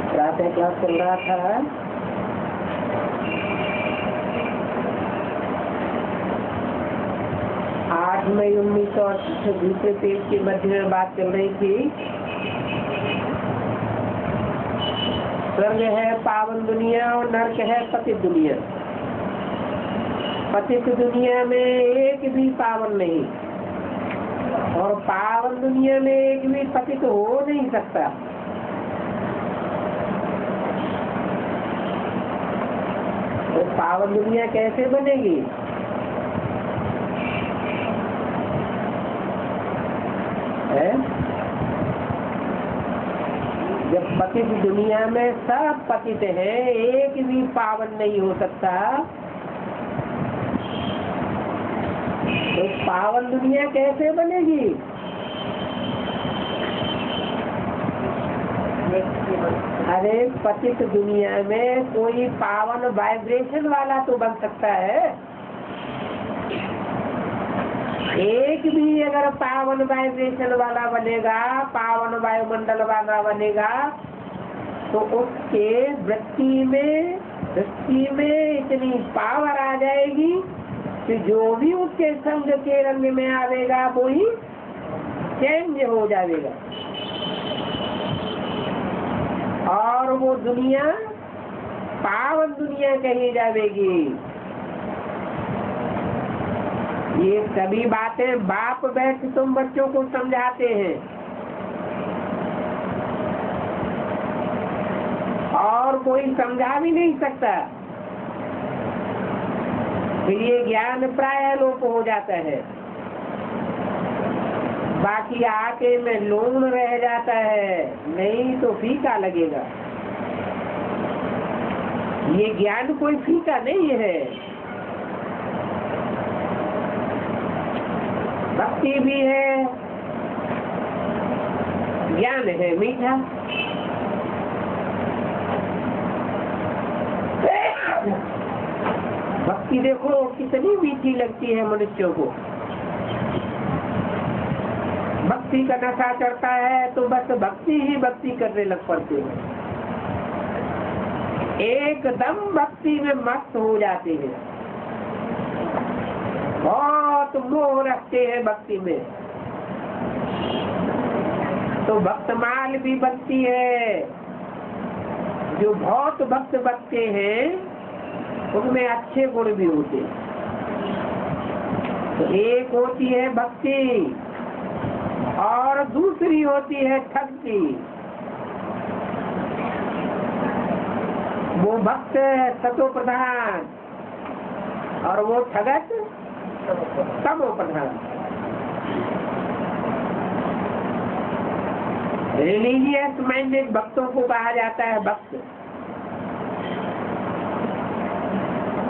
प्रातः क्लास चल रहा था। आठ मई 1968 दूसरे पेज के मध्य में बात चल रही थी। स्वर्ग है पावन दुनिया और नरक है पतित दुनिया। पतित दुनिया में एक भी पावन नहीं और पावन दुनिया में एक भी पतित हो नहीं सकता। तो पावन दुनिया कैसे बनेगी? जब पतित दुनिया में सब पतित है, एक भी पावन नहीं हो सकता, तो पावन दुनिया कैसे बनेगी? अरे पतित दुनिया में कोई पावन वाइब्रेशन वाला तो बन सकता है। एक भी अगर पावन वाइब्रेशन वाला बनेगा, पावन वायुमंडल वाला बनेगा, तो उसके वृत्ति में इतनी पावर आ जाएगी कि जो भी उसके संग के रंग में आवेगा वो ही चेंज हो जाएगा और वो दुनिया पावन दुनिया कही जाएगी। ये सभी बातें बाप बैठ तुम बच्चों को समझाते हैं और कोई समझा भी नहीं सकता। फिर ये ज्ञान प्राय लोप हो जाता है, बाकी आके में लूण रह जाता है, नहीं तो फीका लगेगा। ये ज्ञान कोई फीका नहीं है। भक्ति भी है, ज्ञान है मीठा। भक्ति देखो कितनी मीठी लगती है मनुष्यों को। भक्ति का नशा चढ़ता है तो बस भक्ति ही भक्ति करने लग पड़ते हैं, एकदम भक्ति में मस्त हो जाते हैं, बहुत मोह रखते हैं भक्ति में। तो भक्तमाल भी बनती है। जो बहुत भक्त बनते हैं उनमें अच्छे गुण भी होते हैं। तो एक होती है भक्ति और दूसरी होती है ठगती। वो भक्त सतो प्रधान और वो ठगत तमो प्रधान। रिलीजियस माइंडेड भक्तों को कहा जाता है भक्त।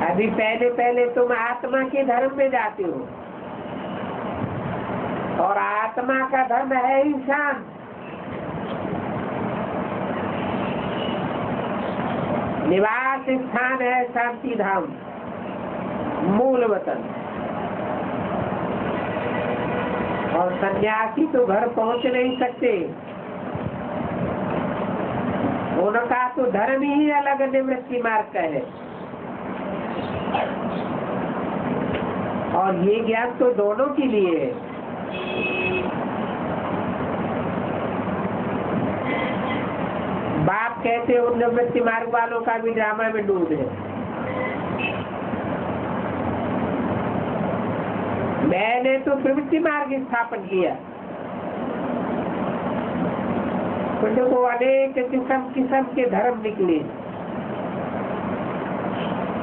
अभी पहले तुम आत्मा के धर्म में जाते हो और आत्मा का धर्म है ही शांत। निवास स्थान है शांति धाम, मूल वतन। और सन्यासी तो घर पहुंच नहीं सकते, उनका तो धर्म ही अलग निवृत्ति मार्ग का है। और ये ज्ञान तो दोनों के लिए है। बाप कहते उन निवृत्ति मार्ग वालों का भी ड्रामा में डूब है। मैंने तो प्रवृत्ति मार्ग स्थापन किया, को अनेक किस्म के धर्म निकले,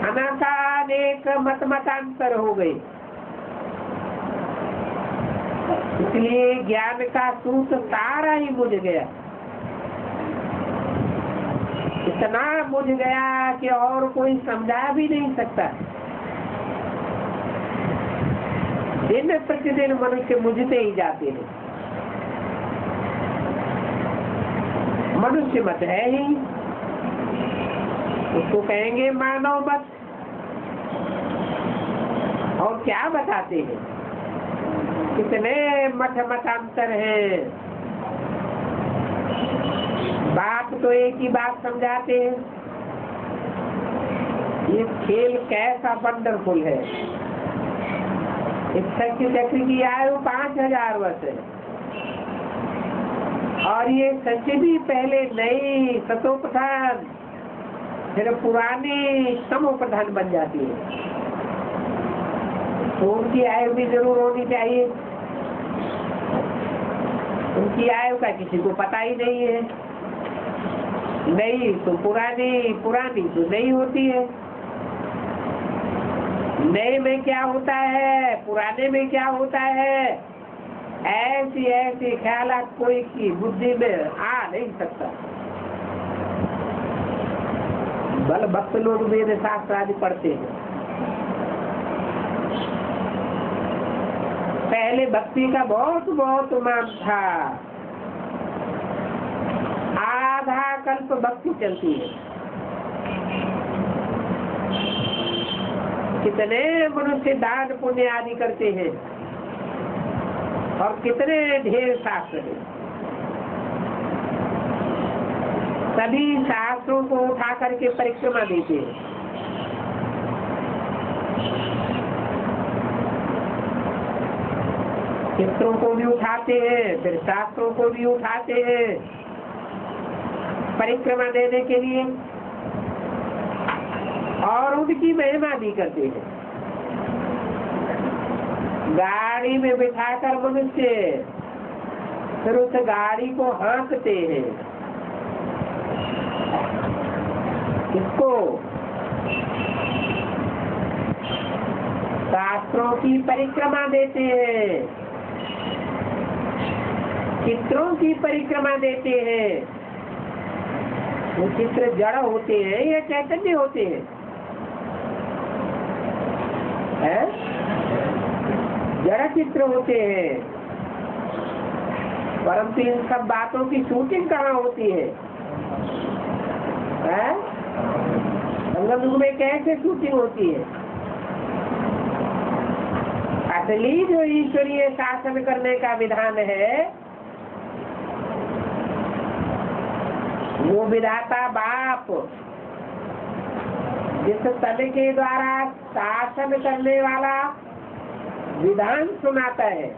अनेक मतांतर हो गए। इसलिए ज्ञान का सूत्र सारा ही बुझ गया, इतना बुझ गया कि और कोई समझा भी नहीं सकता। दिन प्रतिदिन मनुष्य बुझते ही जाते हैं। मनुष्य मत है ही, उसको कहेंगे मानव मत। और क्या बताते हैं, कितने मतांतर हैं। बाप तो एक ही बात समझाते हैं, ये खेल कैसा वंडरफुल है। इस शक्ति चक्र की आयु 5000 वर्ष है और ये सच भी पहले नई सतोप्रधान फिर पुरानी समोप्रधान बन जाती है, तो उनकी आयु भी जरूर होनी चाहिए। उनकी आयु का किसी को पता ही नहीं है, नई तो पुरानी, पुरानी तो नई होती है। नए में क्या होता है, पुराने में क्या होता है, ऐसी ऐसी ख्यालात कोई की बुद्धि में आ नहीं सकता। बल भक्त लोग वेद शास्त्र आदि पढ़ते हैं। पहले भक्ति का बहुत बहुत मान था, आधा कल्प भक्ति चलती है। कितने मनुष्य दान पुण्य आदि करते हैं और कितने ढेर शास्त्र हैं। सभी शास्त्रों को उठा करके परिक्रमा देते हैं। चित्रों को भी उठाते हैं, फिर शास्त्रों को भी उठाते हैं परिक्रमा देने के लिए और उनकी महिमा भी करते हैं। गाड़ी में बिठाकर मनुष्य फिर उस गाड़ी को हाँकते हैं। किसको? शास्त्रों की परिक्रमा देते हैं, चित्रों की परिक्रमा देते हैं। वो चित्र जड़ होते हैं या चैतन्य होते हैं? जड़ चित्र होते हैं, परंतु इन सब बातों की शूटिंग कहाँ होती है? संगम युग में कैसे शूटिंग होती है? असली जो ईश्वरीय शासन करने का विधान है वो विधाता बाप जिस तन के द्वारा शासन करने वाला विधान सुनाता है,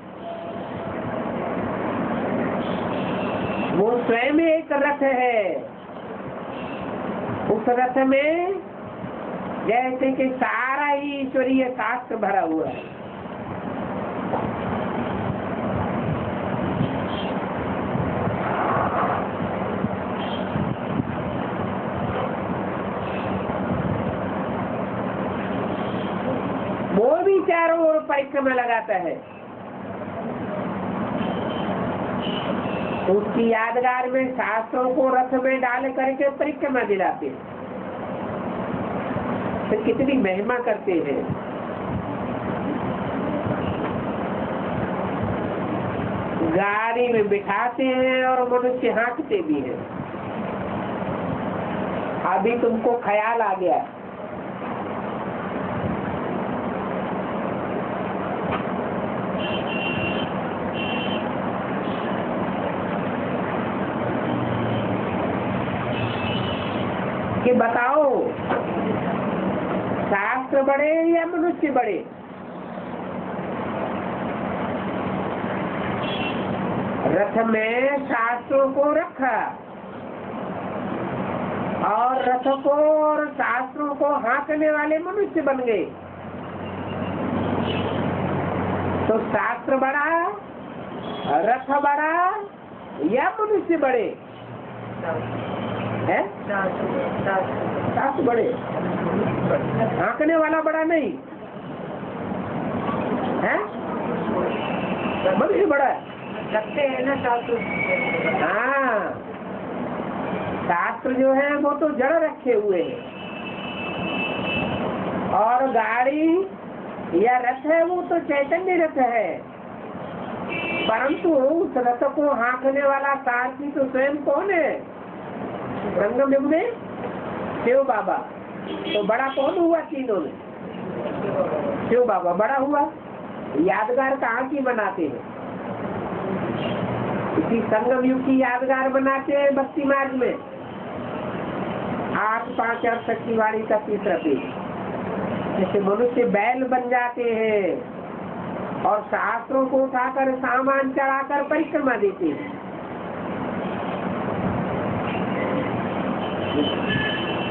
वो स्वयं एक रथ है। उस रथ में जैसे कि सारा ही ईश्वरीय शास्त्र भरा हुआ है। वो भी चारों ओर परिक्रमा लगाता है। उसकी यादगार में शास्त्रों को रथ में डाल करके परिक्रमा दिलाते हैं। फिर कितनी महिमा करते हैं। गाड़ी में बिठाते हैं और मनुष्य हाँकते भी हैं। अभी तुमको ख्याल आ गया कि बताओ शास्त्र बड़े या मनुष्य बड़े? रथ में शास्त्रों को रखा और रथ को और शास्त्रों को हाँकने वाले मनुष्य बन गए। तो शास्त्र बड़ा, रथ बड़ा या मनुष्य बड़े? है शास्त्र बड़े, हाँकने वाला बड़ा नहीं है, मनुष्य बड़ा लगते हैं ना शास्त्र। हाँ, शास्त्र जो है वो तो जड़ रखे हुए हैं और गाड़ी या रथ है वो तो चैतन्य रथ है, परंतु उस रथ को हाँकने वाला सारथी तो स्वयं कौन है? संगम युग में शिव बाबा। तो बड़ा कौन हुआ तीनों में? शिव बाबा बड़ा हुआ। यादगार कहाँ की बनाते हैं? इसी संगम युग की यादगार बनाते हैं भक्ति मार्ग में 8-5 की वाणी का 3रा पेज। जैसे मनुष्य बैल बन जाते हैं और शास्त्रों को उठाकर सामान चढ़ाकर परिक्रमा देते हैं।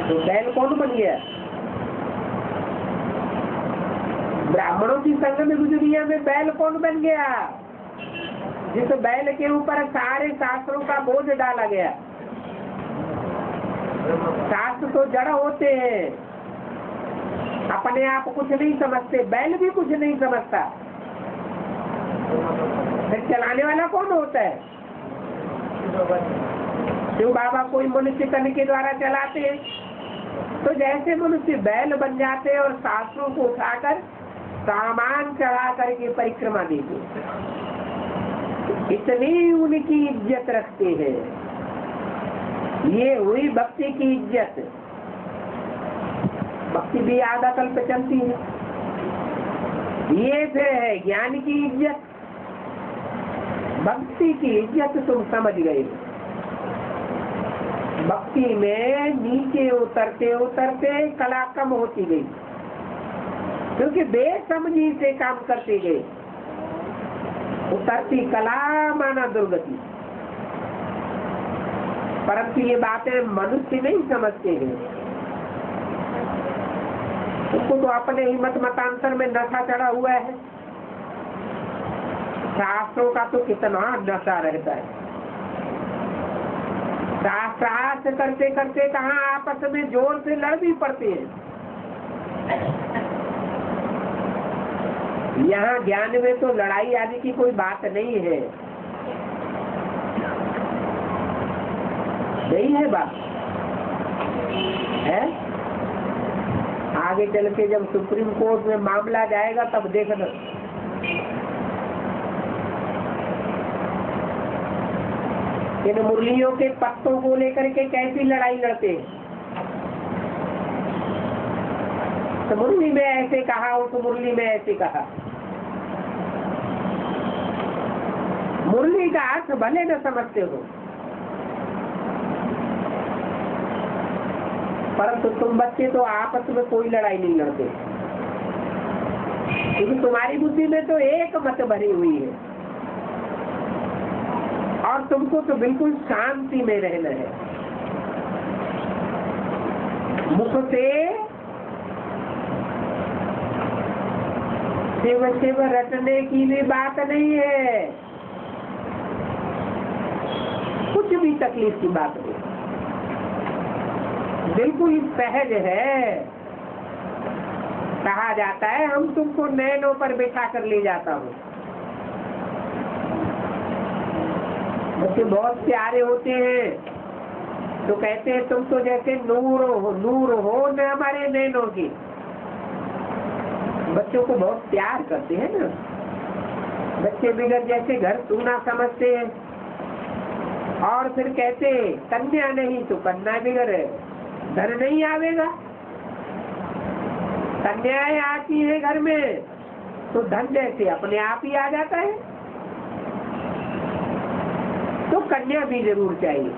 तो बैल कौन बन गया? ब्राह्मणों की संगम दुनिया में बैल कौन बन गया? जिस बैल के ऊपर सारे शास्त्रों का बोझ डाला गया। शास्त्र तो जड़ होते हैं, अपने आप कुछ नहीं समझते, बैल भी कुछ नहीं समझता, फिर चलाने वाला कौन होता है? शिव बाबा कोई मनुष्य तन के द्वारा चलाते हैं। तो जैसे मनुष्य बैल बन जाते हैं और शास्त्रों को उठाकर सामान चढ़ा करके परिक्रमा देते, इतनी उनकी इज्जत रखते हैं। ये हुई भक्ति की इज्जत। भक्ति भी आधा कल्प चलती है। ये फिर है ज्ञान की इज्जत। भक्ति की इज्जत तुम समझ गए। भक्ति में नीचे उतरते उतरते कला कम होती गई, क्योंकि बेसमझी से काम करते गए। उतरती कला माना दुर्गति। परंतु ये बातें मनुष्य नहीं समझते हैं। उनको तो अपने ही मत मतांतर में नशा चढ़ा हुआ है। शास्त्रों का तो कितना नशा रहता है। शास्त्रार्थ करते करते कहाँ आपस में जोर से लड़ भी पड़ते हैं। यहाँ ज्ञान में तो लड़ाई आदि की कोई बात नहीं है। नहीं है बात है। आगे चल के जब सुप्रीम कोर्ट में मामला जाएगा तब देखना। इन मुरलियों के पत्तों को लेकर के कैसी लड़ाई लड़ते हैं। तो मुरली में ऐसे कहा, उस मुरली में ऐसे कहा। मुरली का अर्थ भले न समझते हो, परंतु तुम बच्चे तो आपस में कोई लड़ाई नहीं लड़ते, क्योंकि तुम्हारी बुद्धि में तो एक मत भरी हुई है और तुमको तो बिल्कुल शांति में रहना है। मुख से शिव शिव रटने की भी बात नहीं है, कुछ भी तकलीफ की बात नहीं, बिल्कुल सहज है। कहा जाता है हम तुमको नैनों पर बिठा कर ले जाता हूँ। बच्चे बहुत प्यारे होते हैं तो कहते हैं तुम तो जैसे नूर हो न हमारे नैनों की। बच्चों को बहुत प्यार करते हैं ना। बच्चे बिगड़ जैसे घर सूना समझते हैं और फिर कहते कन्या नहीं तो कन्या बिगड़े, धन नहीं आवेगा। कन्याएं आती है घर में तो धन जैसे अपने आप ही आ जाता है। तो कन्या भी जरूर चाहिए।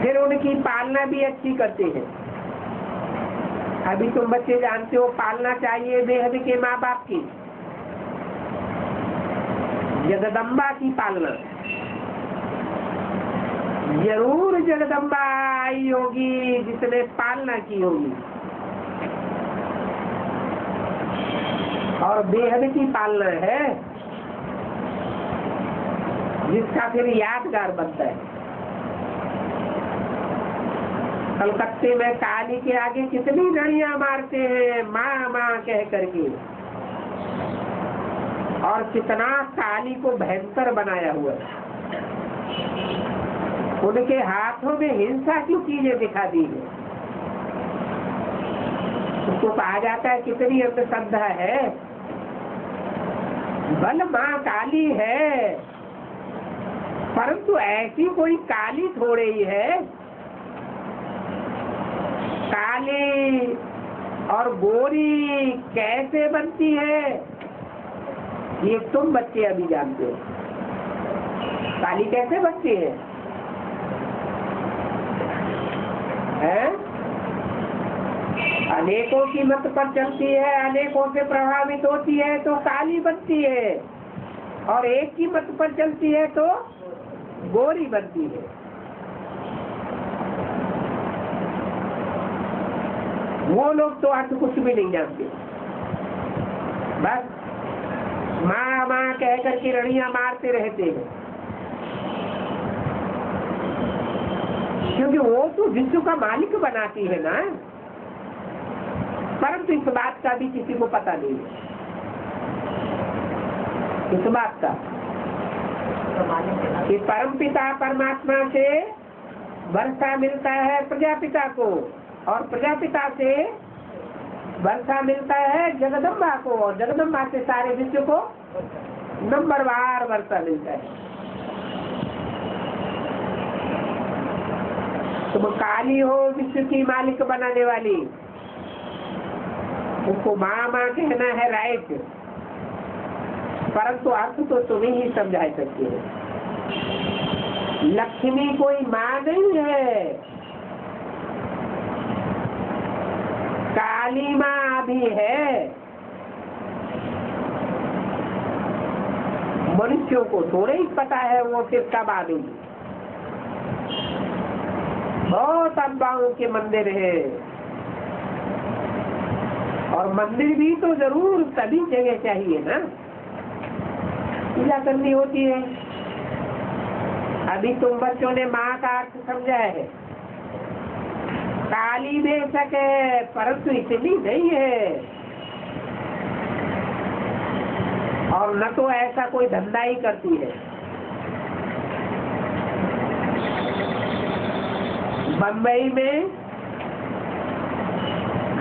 फिर उनकी पालना भी अच्छी करते हैं। अभी तुम बच्चे जानते हो पालना चाहिए बेहद के माँ बाप की, जगदम्बा की पालना। जरूर जगदम्बा आई होगी जिसने पालना की होगी, और बेहद की पालना है जिसका फिर यादगार बनता है। कलकत्ते में काली के आगे कितनी लड़ियां मारते हैं माँ माँ कह करके, और कितना काली को भयंकर बनाया हुआ है। उनके हाथों में हिंसा की चीजें दिखा दी है। उसको कहा जाता है कितनी अंधश्रद्धा है। बल माँ काली है, परंतु ऐसी कोई काली थोड़े ही है। काली और गोरी कैसे बनती है ये तुम बच्चे अभी जानते हो। काली कैसे बनती है? अनेकों की मत पर चलती है, अनेकों से प्रभावित होती है तो काली बनती है, और एक की मत पर चलती है तो गोरी बनती है। वो लोग तो अर्थ कुछ भी नहीं जानते, बस माँ माँ कह करके रड़ियां मारते रहते हैं, क्योंकि वो तो विश्व का मालिक बनाती है ना। परंतु इस बात का भी किसी को पता नहीं है, इस बात का कि परमपिता परमात्मा से वर्षा मिलता है प्रजापिता को, और प्रजापिता से वर्षा मिलता है जगदम्बा को, और जगदम्बा से सारे विश्व को नंबरवार वर्षा मिलता है। तुम काली हो विश्व की मालिक बनाने वाली, उसको माँ माँ कहना है राइट, परंतु अर्थ तो तुम्हें ही समझा सकते हो। लक्ष्मी कोई माँ नहीं है, काली माँ भी है। मनुष्यों को थोड़े ही पता है वो सिर्फ कब आदमी। बहुत अम्बाओं के मंदिर है, और मंदिर भी तो जरूर सभी जगह चाहिए ना, पूजा करनी होती है। अभी तुम बच्चों ने माँ का अर्थ समझा है, काली बेशक है परंतु इतनी नहीं है, और न तो ऐसा कोई धंधा ही करती है। बम्बई में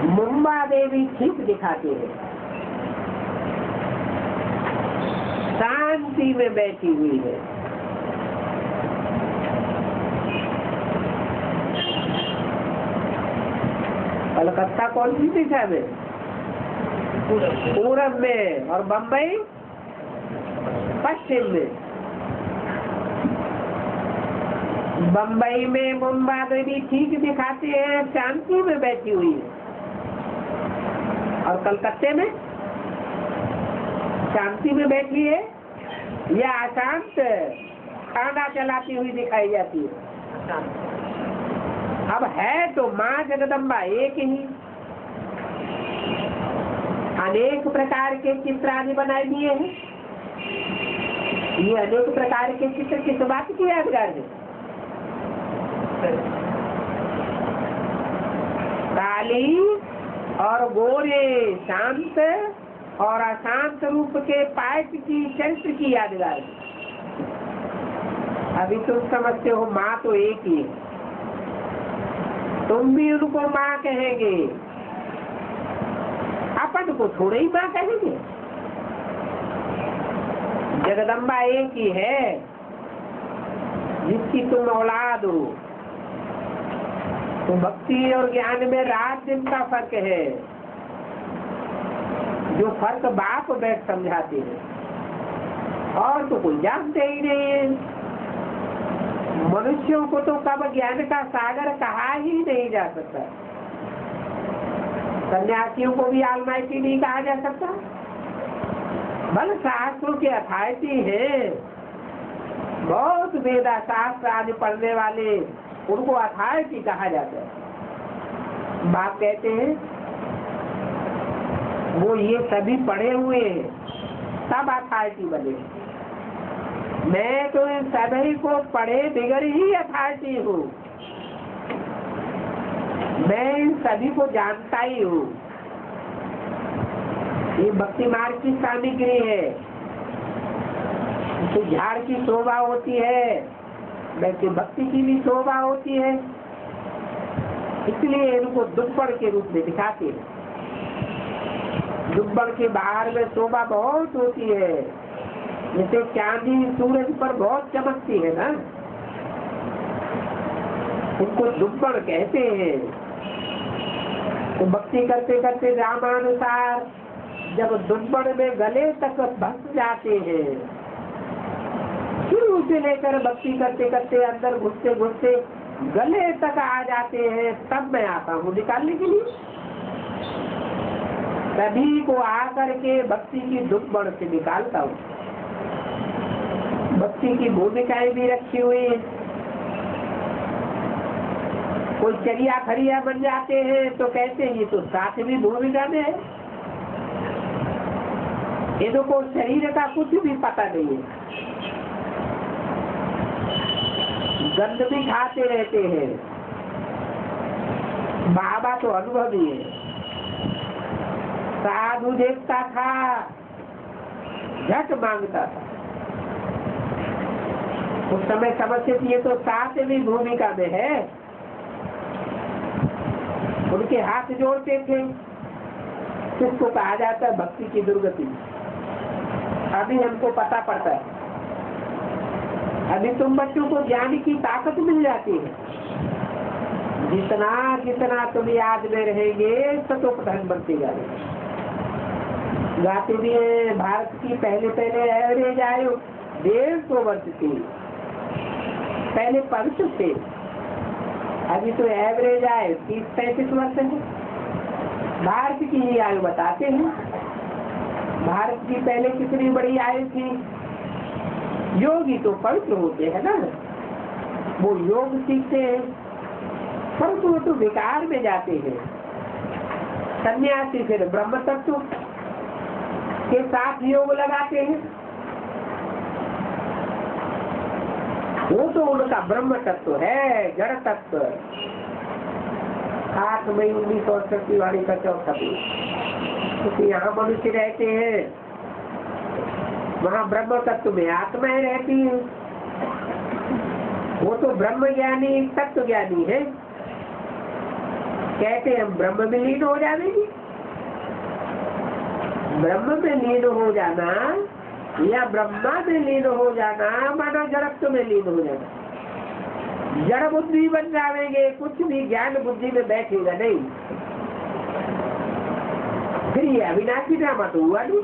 मुंबा देवी ठीक दिखाते हैं, शांति में बैठी हुई है। कलकत्ता कौन सी दिशा में? पूरब में, और बम्बई पश्चिम में। बम्बई में मुंबा देवी ठीक दिखाते हैं, शांति में बैठी हुई है, और कलकत्ते में शांति में बैठी है या अशांत खाना चलाती हुई दिखाई जाती है। अब है तो माँ जगदम्बा एक ही, अनेक प्रकार के चित्र आदि बनाए दिए हैं। ये अनेक प्रकार के चित्र किस बात की यादगार है? काली और गोरे, शांत और अशांत रूप के पाठ की चरित्र की यादगार है। अभी तुम समझते हो माँ तो एक ही है, तुम भी उनको माँ कहेंगे, अपन को थोड़े ही माँ कहेंगे। जगदम्बा एक ही है जिसकी तुम औलाद हो। तो भक्ति और ज्ञान में रात दिन का फर्क है, जो फर्क बाप बैठ समझाते हैं, और तो कोई जानते ही नहीं है। मनुष्यों को तो कब ज्ञान का सागर कहा ही नहीं जा सकता। सन्यासियों को भी आलमाइटी नहीं कहा जा सकता। बल शास्त्रों के अथॉरिटी है, बहुत वेदा शास्त्र आदि पढ़ने वाले, उनको अथॉरिटी कहा जाता है। बाप कहते हैं वो ये सभी पढ़े हुए हैं, सब अथॉरिटी बने। मैं तो इन सभी को पढ़े बिगड़ ही अथॉरिटी हूँ, मैं इन सभी को जानता ही हूँ। ये भक्ति मार्ग की सामग्री है, तो झाड़ की शोभा होती है, वैसे भक्ति की भी शोभा होती है, इसलिए इनको दुब्बड़ के रूप में दिखाते हैं। दुब्बड़ के बाहर में शोभा बहुत होती है, जैसे चांदी सूरज पर बहुत चमकती है ना, उनको दुब्बड़ कहते हैं। तो भक्ति करते करते रामानुसार जब दुब्बड़ में गले तक बस जाते हैं, फिर से लेकर भक्ति करते करते अंदर घुसते घुसते गले तक आ जाते हैं, तब मैं आता हूँ निकालने के लिए। सभी को आकर के भक्ति की दुख बढ़ से निकालता हूँ। भक्ति की भूमिकाएं भी रखी हुई है। कोई चरिया खरिया बन जाते हैं तो कहते हैं ये तो सातवीं भूमिका में है, इनको शरीर का कुछ भी पता नहीं है, गंध भी खाते रहते हैं। बाबा तो अनुभवी है, साधु देखता था झट मांगता था। उस समय समझते थे ये तो सातवीं भूमिका में है, उनके हाथ जोड़ते थे। किसको कहा जाता है भक्ति की दुर्गति। अभी हमको पता पड़ता है, अभी तुम बच्चों को ज्ञान की ताकत मिल जाती है। जितना जितना तुम याद में रहेंगे सतोपधन बनते जाएंगे। गाते भी है भारत की पहले पहले एवरेज आयु 150 वर्ष की, पहले पवित्र थे, अभी तो एवरेज आयु 30-35 वर्ष है। भारत की ही आयु बताते हैं। भारत की पहले कितनी बड़ी आयु थी। योगी तो पवित्र होते हैं ना, वो योग सीखते हैं, परंतु वो तो विकार में जाते हैं। सन्यासी फिर ब्रह्म तत्व के साथ योग लगाते हैं, वो तो उनका ब्रह्म तत्व है, जड़ तत्व। 8 मई 1968 वाली का चौथा दिन, क्योंकि यहाँ मनुष्य रहते हैं, वहाँ ब्रह्म तत्व में आत्माएं रहती हैं। वो तो ब्रह्म ज्ञानी तत्व ज्ञानी है, कहते हम ब्रह्म में लीन हो जाएंगे। ब्रह्म में लीन हो जाना या ब्रह्मा में लीन हो जाना मानो जड़त्व में लीन हो जाना। जड़ बुद्धि बन जाएंगे, कुछ भी ज्ञान बुद्धि में बैठेगा नहीं। फिर ये अविनाशी ड्रामा तो हुआ नहीं।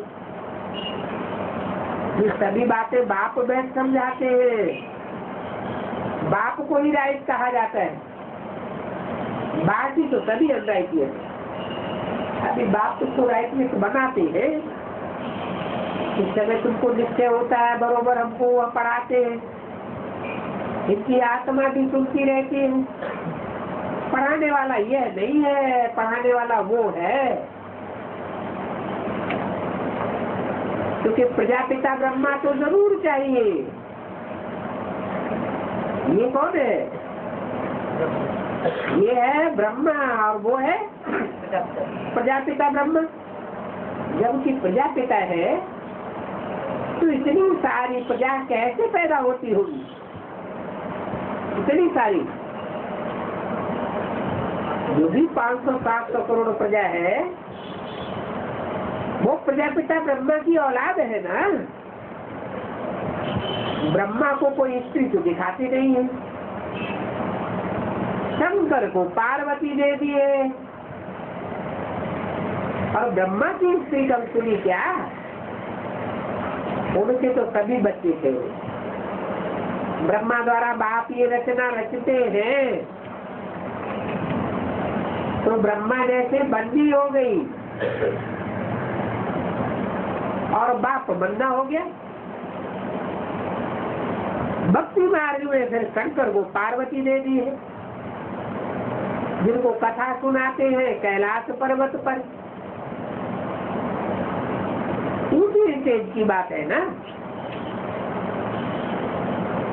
ये सभी बातें बाप बैठ समझाते हैं। बाप को ही राइट कहा जाता है, बाकी तो सभी अनराइट है। अभी बाप तुमको राइटनेस बनाते हैं, इस समय तुमको निश्चय होता है बरोबर, हमको वह पढ़ाते हैं, इनकी आत्मा भी सुनती रहती है। पढ़ाने वाला यह नहीं है, पढ़ाने वाला वो है। क्योंकि प्रजापिता ब्रह्मा तो जरूर चाहिए। ये कौन है? ये है ब्रह्मा और वो है प्रजापिता ब्रह्मा। जबकि प्रजापिता है तो इतनी सारी प्रजा कैसे पैदा होती होगी? इतनी सारी जो भी 500-700 करोड़ प्रजा है, वो प्रजापिता ब्रह्मा की औलाद है ना। ब्रह्मा को कोई स्त्री तो दिखाती नहीं है, शंकर को पार्वती दे दिए, और ब्रह्मा की स्त्री कब सुनी क्या? उनके तो सभी बच्चे थे। ब्रह्मा द्वारा बाप ये रचना रचते हैं तो ब्रह्मा जैसे बंदी हो गई और बाप बंदा हो गया। भक्ति मार्ग में फिर शंकर को पार्वती दे दी है, जिनको कथा सुनाते हैं कैलाश पर्वत पर। ऊंची स्टेज की बात है ना।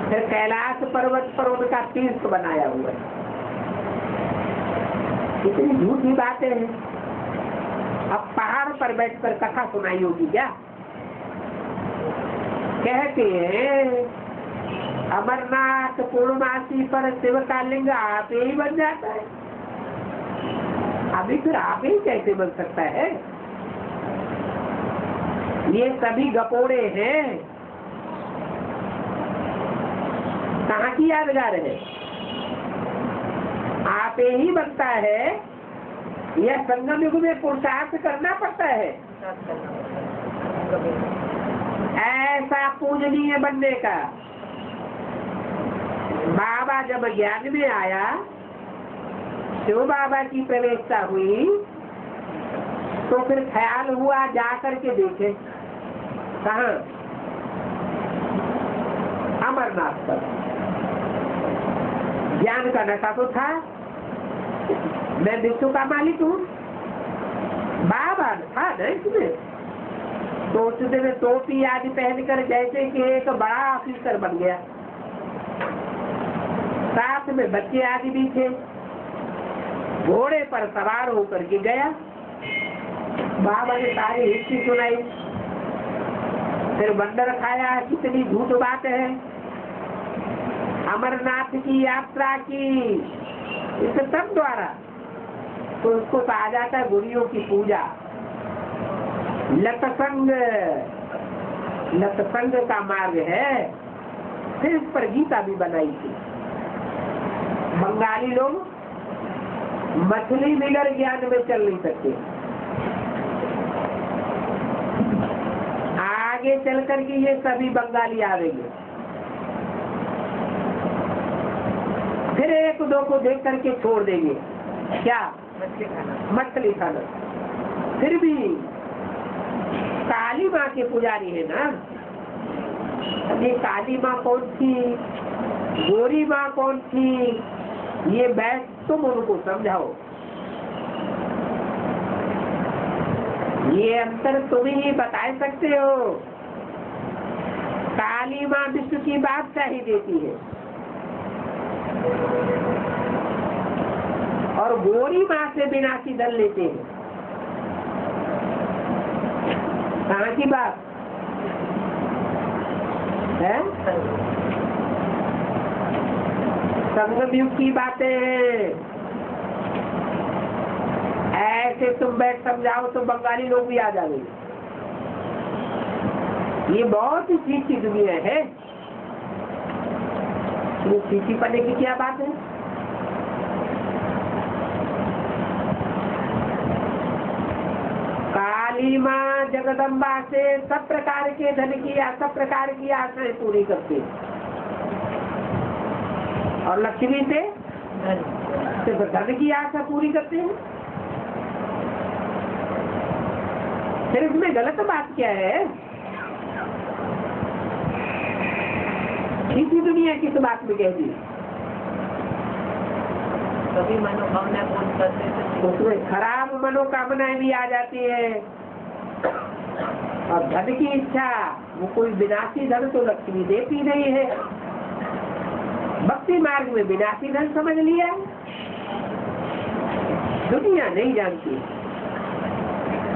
फिर कैलाश पर्वत पर उनका तीर्थ बनाया हुआ है। इतनी झूठी बातें हैं। अब पहाड़ पर बैठकर कथा सुनाई होगी क्या? कहते हैं अमरनाथ पूर्णमासी पर शिव का लिंग आप ही बन जाता है। अभी फिर आप ही कैसे बन सकता है? ये सभी गपोड़े हैं, कहाँ की यादगार है? आप ही बनता है या संगम युग में पुरुषार्थ करना पड़ता है ऐसा पूजनीय बनने का? बाबा जब ज्ञान में आया, शिव बाबा की प्रवेशता हुई, तो फिर ख्याल हुआ जा करके देखे कहाँ, अमरनाथ पर। ज्ञान का नशा तो था, मैं विश्व का मालिक हूँ, बाबा था ना इसमें। तो उस दिन टोपी आदि पहनकर जैसे कि एक बड़ा ऑफिसर बन गया, साथ में बच्चे आदि भी थे, घोड़े पर सवार होकर के गया। बाबा ने सारी हिस्ट्री सुनाई, फिर बंदर खाया, कितनी झूठ बात है, अमरनाथ की यात्रा की इस सब द्वारा। तो उसको कहा जाता है गुड़ियों की पूजा। लतसंग, लतसंग का मार्ग है। फिर इस पर गीता भी बनाई थी। बंगाली लोग मछली बिगर ज्ञान में चल नहीं सकते। आगे चल करके ये सभी बंगाली आवेंगे, फिर एक दो को देख करके छोड़ देंगे, क्या मछली खाना। फिर भी काली माँ के पुजारी है ना। ये काली माँ कौन थी, गोरी माँ कौन थी, ये बैठ तुम उनको समझाओ। ये अंतर तुम ही बता सकते हो। काली माँ विश्व की बादशाही देती है और गोरी माँ से विनाशी दल लेते हैं। कहाँ की बात है? संगम युग की बातें हैं। ऐसे तुम बैठ समझाओ तो बंगाली लोग भी आ जाएंगे। ये बहुत ही सीखी दुनिया है। वो सीखी पढ़ने की क्या बात है? काली माँ जगदम्बा से सब प्रकार के धन की या सब प्रकार की आशाएं पूरी करती है, और लक्ष्मी से सिर्फ धन की आशा पूरी करते हैं। फिर इसमें गलत बात क्या है? इसी दुनिया किस बात में कह दी? कभी मनोकामना पूर्ण करते थे, उसमें खराब मनोकामनाएं भी आ जाती है। और धन की इच्छा, वो कोई विनाशी धन तो लक्ष्मी देती नहीं है। भक्ति मार्ग में विनाशी धन समझ लिया, दुनिया नहीं जानती।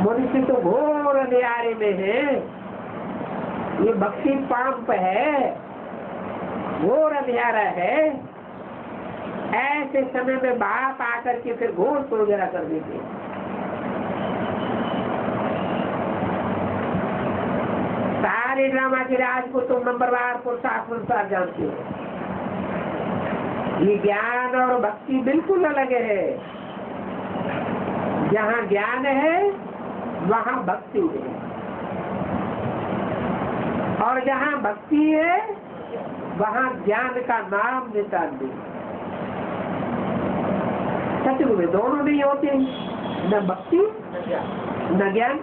मनुष्य तो घोर अंधेरे में है। ये भक्ति पाप है, घोर अंधेरा है। ऐसे समय में बाप आकर के फिर घोर वगैरह कर देते। सारे ड्रामा के राज को तुम नंबरवार पुरुषार्थानुसार जानते हो। ये ज्ञान और भक्ति बिल्कुल अलग है। जहाँ ज्ञान है वहाँ भक्ति है, और जहाँ भक्ति है वहाँ ज्ञान का नाम निशान भी। सतयुग में दोनों नहीं होते, न भक्ति न ज्ञान।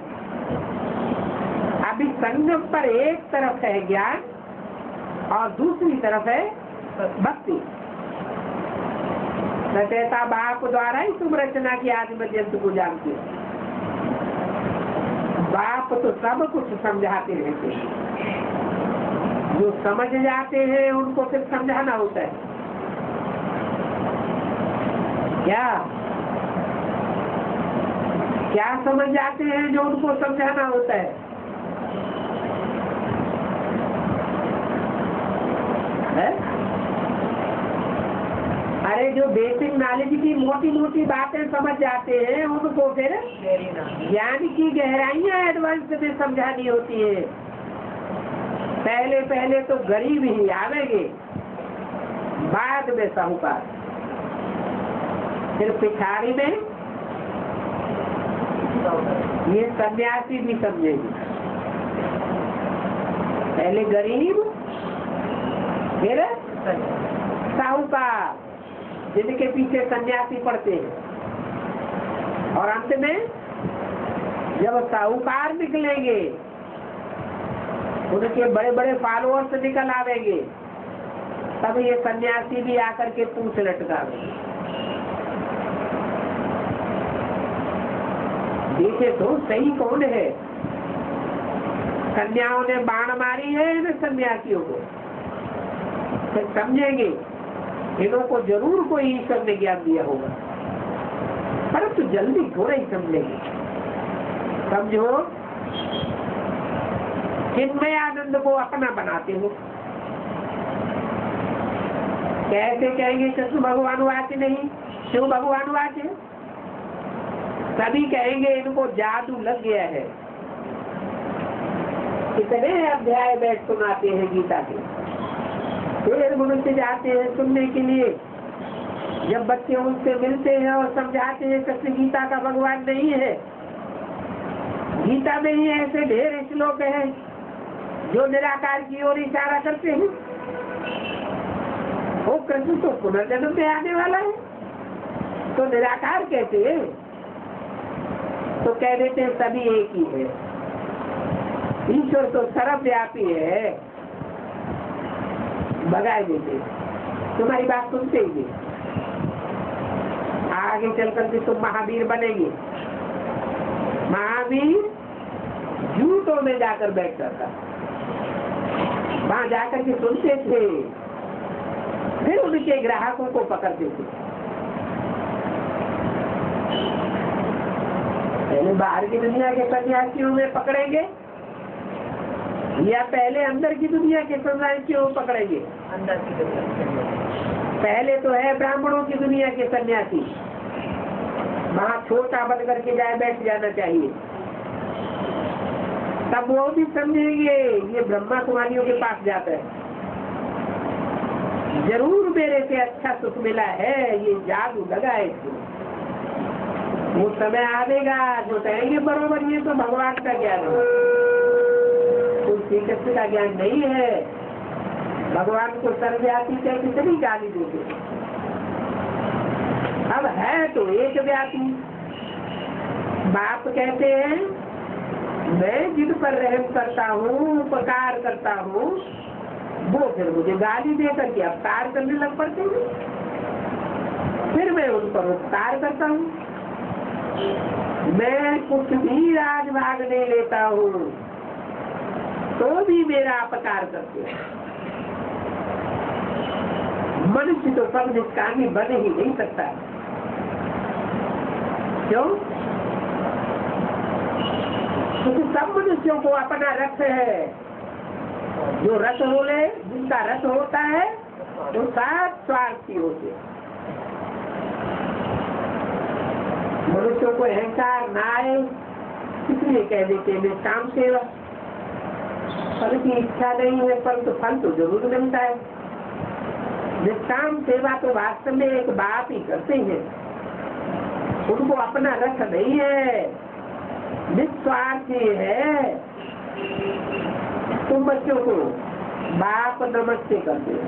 अभी संगम पर एक तरफ है ज्ञान और दूसरी तरफ है भक्ति। सचेता बाप द्वारा ही तुम रचना की आदि मध्यंत को जानते हो। बाप तो सब कुछ समझाते रहते हैं। जो समझ जाते हैं उनको फिर समझाना होता है। क्या समझ जाते हैं जो उनको समझाना होता है? अरे जो बेसिक नॉलेज की मोटी मोटी बातें समझ जाते हैं उनको फिर ज्ञान की गहराइयां एडवांस में समझानी होती है। पहले पहले तो गरीब ही आवेंगे, बाद में साहूकार, फिर पिछाड़ी में ये सन्यासी भी समझेगी। पहले गरीब फिर साहूकार, जिनके पीछे सन्यासी पड़ते हैं, और अंत में जब साहूकार निकलेंगे, उनके बड़े बड़े फॉलोअर्स निकल आवेंगे, तब ये सन्यासी भी आकर के पूछ लटकावेंगे। देखे तो सही कौन है, कन्याओं ने बाण मारी है इन सन्यासियों को, फिर समझेंगे इन्हों को जरूर कोई ईश्वर ने ज्ञान दिया होगा, परंतु जल्दी थोड़ा ही समझेंगे। समझो, चिन्मय आनंद को अपना बनाते हो, कैसे कहेंगे कृष्ण भगवान वाच्य नहीं, शिव भगवान वाच्य? सभी कहेंगे इनको जादू लग गया है। कितने अध्याय बैठ सुनाते हैं गीता के, फिर मनुष्य जाते हैं सुनने के लिए। जब बच्चे उनसे मिलते हैं और समझाते हैं कृष्ण गीता का भगवान नहीं है, गीता में ही ऐसे ढेर श्लोक हैं जो निराकार की ओर इशारा करते हैं। वो कृष्ण तो पुनर्जन्म में आने वाला है, तो निराकार कहते हैं, तो कह देते हैं सभी एक ही है, ईश्वर तो सर्वव्यापी है, भगाए देते। तुम्हारी बात सुनते ही आगे चल करके तुम महावीर बनेंगे। महावीर जूतों में जाकर बैठ करता, वहां जाकर के सुनते थे, फिर उनके ग्राहकों को पकड़ते थे। पहले बाहर की दुनिया के सन्यासियों में पकड़ेंगे या पहले अंदर की दुनिया के सन्यासियों में पकड़ेंगे? अंदर की दुनिया। पहले तो है ब्राह्मणों की दुनिया के सन्यासी, वहां छोटा बन करके जाए बैठ जाना चाहिए, तब वो भी समझेंगे ये ब्रह्मा कुमारियों के पास जाता है, जरूर मेरे से अच्छा सुख मिला है, ये जादू लगा है इसको। वो समय आएगा जो कहेंगे बरोबर ये तो भगवान का ज्ञान है, कोई श्री कृष्ण का ज्ञान नहीं है। भगवान को सर्वव्यापी कह कितनी गाली देते। अब है तो एक व्यापी। बाप कहते हैं मैं जिन पर रहम करता हूँ, उपकार करता हूँ, वो फिर मुझे गाली दे करके अपकार करने लग पड़ते हैं, फिर मैं उन पर उपकार करता हूँ। मैं कुछ भी राज भाग नहीं लेता हूँ तो भी मेरा अपकार करते हैं। मनुष्य तो सब निष्कामी बन ही नहीं सकता। क्यों? क्योंकि सब मनुष्यों को अपना रस है, जो रस बोले, जिनका रस होता है वो सात स्वार्थी होते हैं। मनुष्यों को अहंकार ना आए इसलिए कह देते हैं निष्काम सेवा। फल की इच्छा नहीं है, परंतु फल तो जरूर मिलता है। निष्काम सेवा तो वास्तव में एक बात ही करते हैं, उनको अपना रस नहीं है, निस्वार्थी है। तुम बच्चों को बाप नमस्ते करते हो,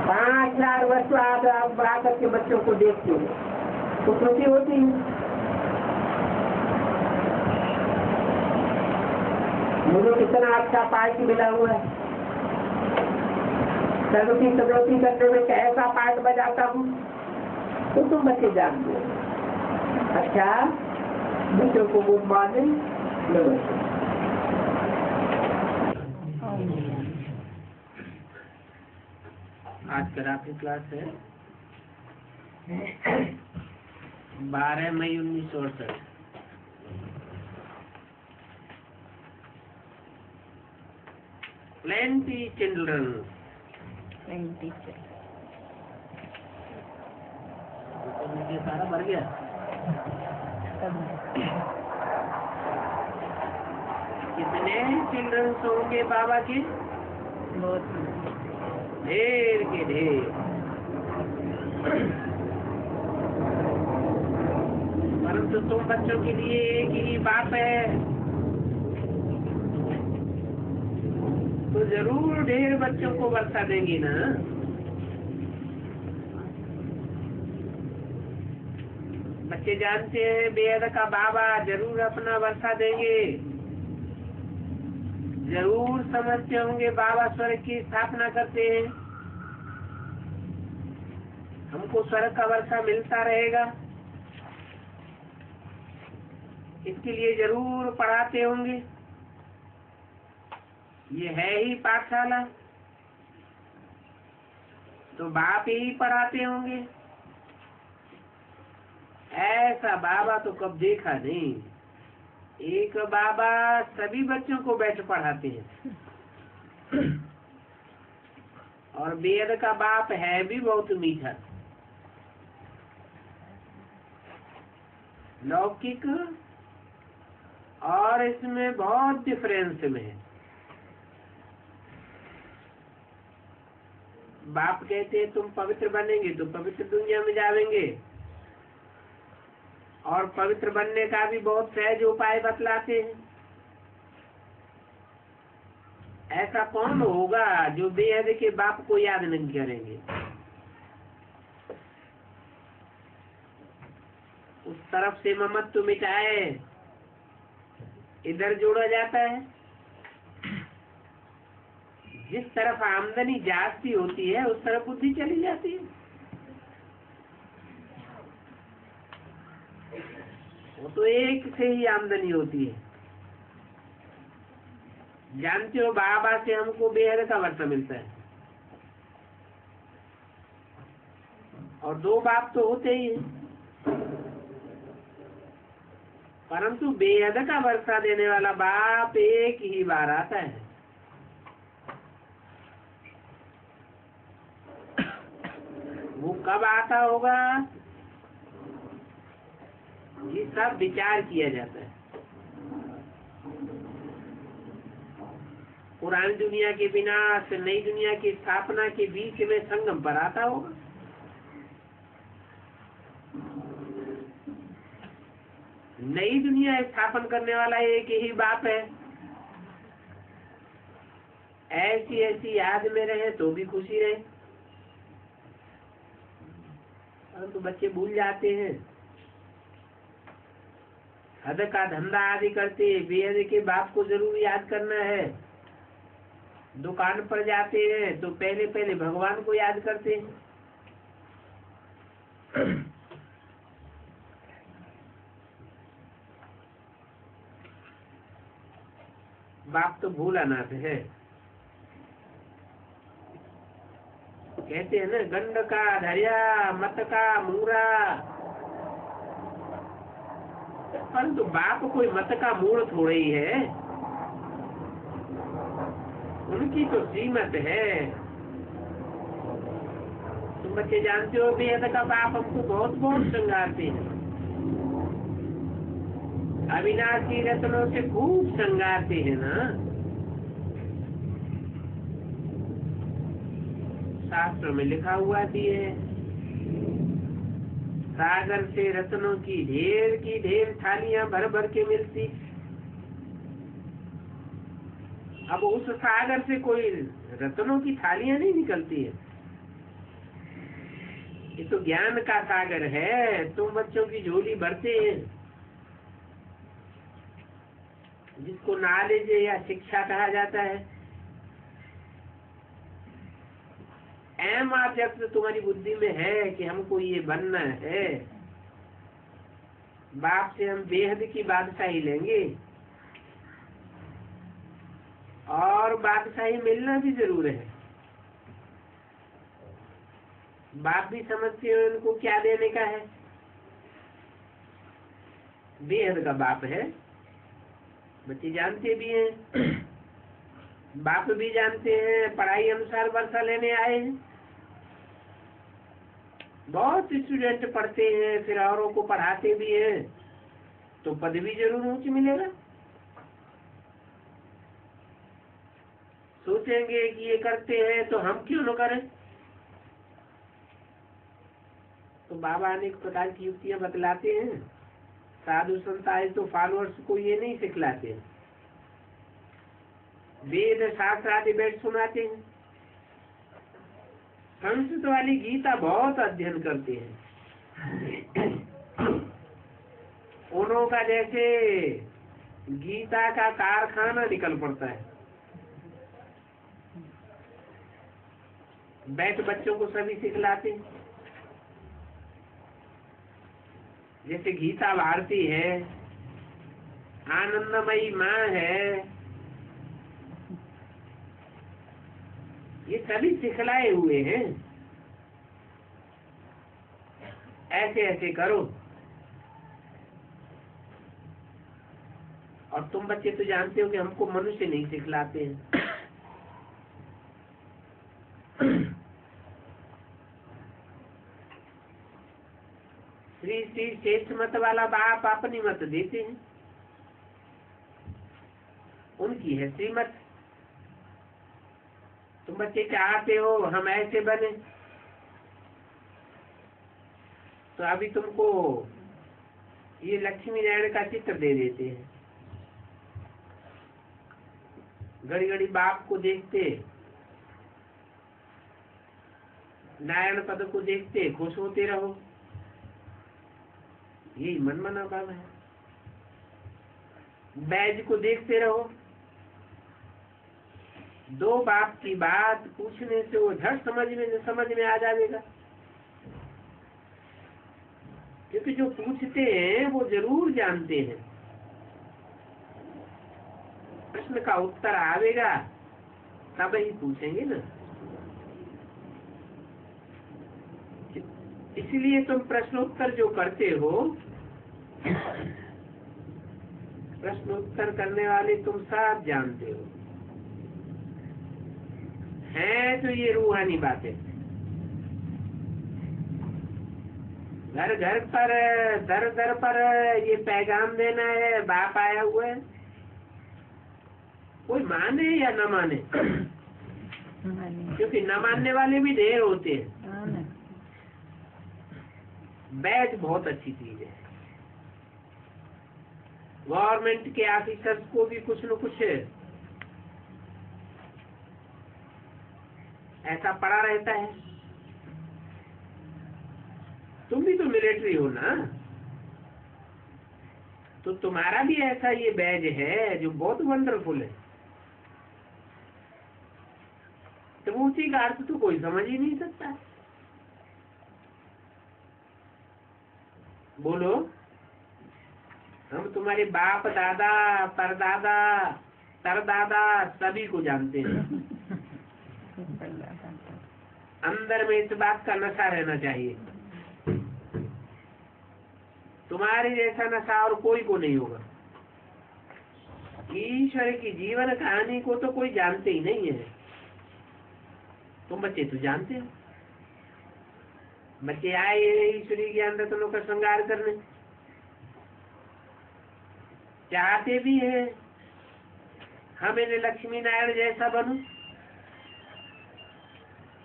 5000 वर्ष बाद आप आकर के बच्चों को देखते हो तो खुशी होती है। मुझे कितना अच्छा पार्ट मिला हुआ है, सरस्वती सदोती करने में कैसा पार्ट बजाता हूँ तो तुम बच्चे जानते हो। अच्छा, बच्चों को गुड मॉर्निंग, नमस्ते। आज कराटे क्लास है 12 मई 1968। Plenty children. Plenty. ये सारा भर गया। कितने चिल्ड्रन होंगे बाबा के? बहुत ढेर के ढेर। परंतु तुम बच्चों के लिए एक ही बात है, तो जरूर ढेर बच्चों को वर्षा देंगी ना। बच्चे जानते हैं बेहद का बाबा जरूर अपना वर्षा देंगे। जरूर समझते होंगे बाबा स्वर्ग की स्थापना करते हैं, हमको स्वर्ग का वर्षा मिलता रहेगा, इसके लिए जरूर पढ़ाते होंगे। ये है ही पाठशाला, तो बाप ही पढ़ाते होंगे। ऐसा बाबा तो कब देखा नहीं। एक बाबा सभी बच्चों को बैठ पढ़ाते हैं, और वेद का बाप है भी बहुत मीठा। लौकिक और इसमें बहुत डिफरेंस में है। बाप कहते हैं तुम पवित्र बनेंगे तो पवित्र दुनिया में जाएंगे, और पवित्र बनने का भी बहुत सहज उपाय बतलाते हैं। ऐसा कौन होगा जो बेहद के बाप को याद नहीं करेंगे। उस तरफ से ममत्व मिटाए इधर जोड़ा जाता है। जिस तरफ आमदनी जाती होती है उस तरफ बुद्धि चली जाती है। वो तो एक से ही आमदनी होती है। जानते हो बाबा से हमको बेहद का वर्षा मिलता है, और दो बाप तो होते ही हैं, परंतु बेहद का वर्षा देने वाला बाप एक ही बार आता है। वो कब आता होगा ये सब विचार किया जाता है। पुरानी दुनिया के विनाश नई दुनिया की स्थापना के बीच में संगम पर आता होगा। नई दुनिया स्थापन करने वाला एक ही बाप है। ऐसी ऐसी याद में रहे तो भी खुशी रहे, परंतु बच्चे भूल जाते हैं। हद का धंधा आदि करते बेहद के बाप को जरूर याद करना है। दुकान पर जाते हैं तो पहले पहले भगवान को याद करते हैं। बाप तो भूला नाथ है। कहते हैं ना, गंड का धैर्या मत का मूरा। परंतु बाप कोई मत का मूड थोड़े ही है, उनकी तो सीमत है। तुम बच्चे जानते हो बेहद का बाप हमको बहुत बहुत श्रृंगारते हैं। अविनाशी रत्नों से खूब श्रृंगारते हैं ना। शास्त्र में लिखा हुआ भी है, सागर से रत्नों की ढेर थालियां भर भर के मिलती। अब उस सागर से कोई रत्नों की थालियां नहीं निकलती है। ये तो ज्ञान का सागर है। तुम बच्चों की झोली भरते हैं, जिसको नॉलेज या शिक्षा कहा जाता है। एम ऑब्जेक्ट तुम्हारी बुद्धि में है कि हमको ये बनना है। बाप से हम बेहद की बादशाही लेंगे, और बादशाही मिलना भी जरूर है। बाप भी समझते हो इनको क्या देने का है। बेहद का बाप है, बच्चे जानते भी हैं, बाप भी जानते हैं। पढ़ाई अनुसार वर्षा लेने आए हैं। बहुत स्टूडेंट पढ़ते हैं, फिर औरों को पढ़ाते भी हैं, तो पदवी जरूर ऊंच मिलेगा। सोचेंगे कि ये करते हैं तो हम क्यों न करें। तो बाबा अनेक प्रकार की युक्तियां बतलाते हैं। साधु संत आए तो फॉलोअर्स को ये नहीं सिखलाते हैं। वेद शास्त्र आदि बैठ सुनाते हैं। संस्कृत वाली गीता बहुत अध्ययन करते हैं। उन्हों का जैसे गीता का कारखाना निकल पड़ता है। बैठ बच्चों को सभी सिखलाते हैं। जैसे गीता भारती है, आनंदमयी माँ है, ये सभी सिखलाए हुए हैं। ऐसे ऐसे करो। और तुम बच्चे तो जानते हो कि हमको मनुष्य नहीं सिखलाते हैं। श्री श्री श्रेष्ठ मत वाला बाप अपनी मत देते हैं, उनकी है श्रीमत। तुम बच्चे चाहते हो हम ऐसे बने, तो अभी तुमको ये लक्ष्मी नारायण का चित्र दे देते हैं। घड़ी घड़ी बाप को देखते, नारायण पद को देखते खुश होते रहो, यही मन मना भाव है। बैज को देखते रहो, दो बाप की बात पूछने से वो झट समझ में आ जाएगा। क्योंकि जो पूछते हैं वो जरूर जानते हैं। प्रश्न का उत्तर आवेगा तब ही पूछेंगे ना। इसलिए तुम प्रश्नोत्तर जो करते हो, प्रश्नोत्तर करने वाले तुम सब जानते हो, हैं तो ये रूहानी बातें। घर घर पर दर दर पर ये पैगाम देना है, बाप आया हुआ है। कोई माने या न माने, क्योंकि न मानने वाले भी ढेर होते हैं। बैच बहुत अच्छी चीज है। गवर्नमेंट के ऑफिसर्स को भी कुछ न कुछ ऐसा पड़ा रहता है। तुम भी तो मिलिट्री हो ना, तो तुम्हारा भी ऐसा ये बैज है जो बहुत वंडरफुल है। तो उसी का अर्थ तो कोई समझ ही नहीं सकता। बोलो, हम तुम्हारे बाप दादा परदादा तरदादा सभी को जानते हैं। अंदर में इस बात का नशा रहना चाहिए, तुम्हारे जैसा नशा और कोई को नहीं होगा। ईश्वर की जीवन कहानी को तो कोई जानते ही नहीं है। तुम बच्चे तो जानते हो। बच्चे आए ईश्वरी ज्ञान रत्नों का श्रृंगार करने, चाहते भी है हम इन्हें लक्ष्मी नारायण जैसा बनूं।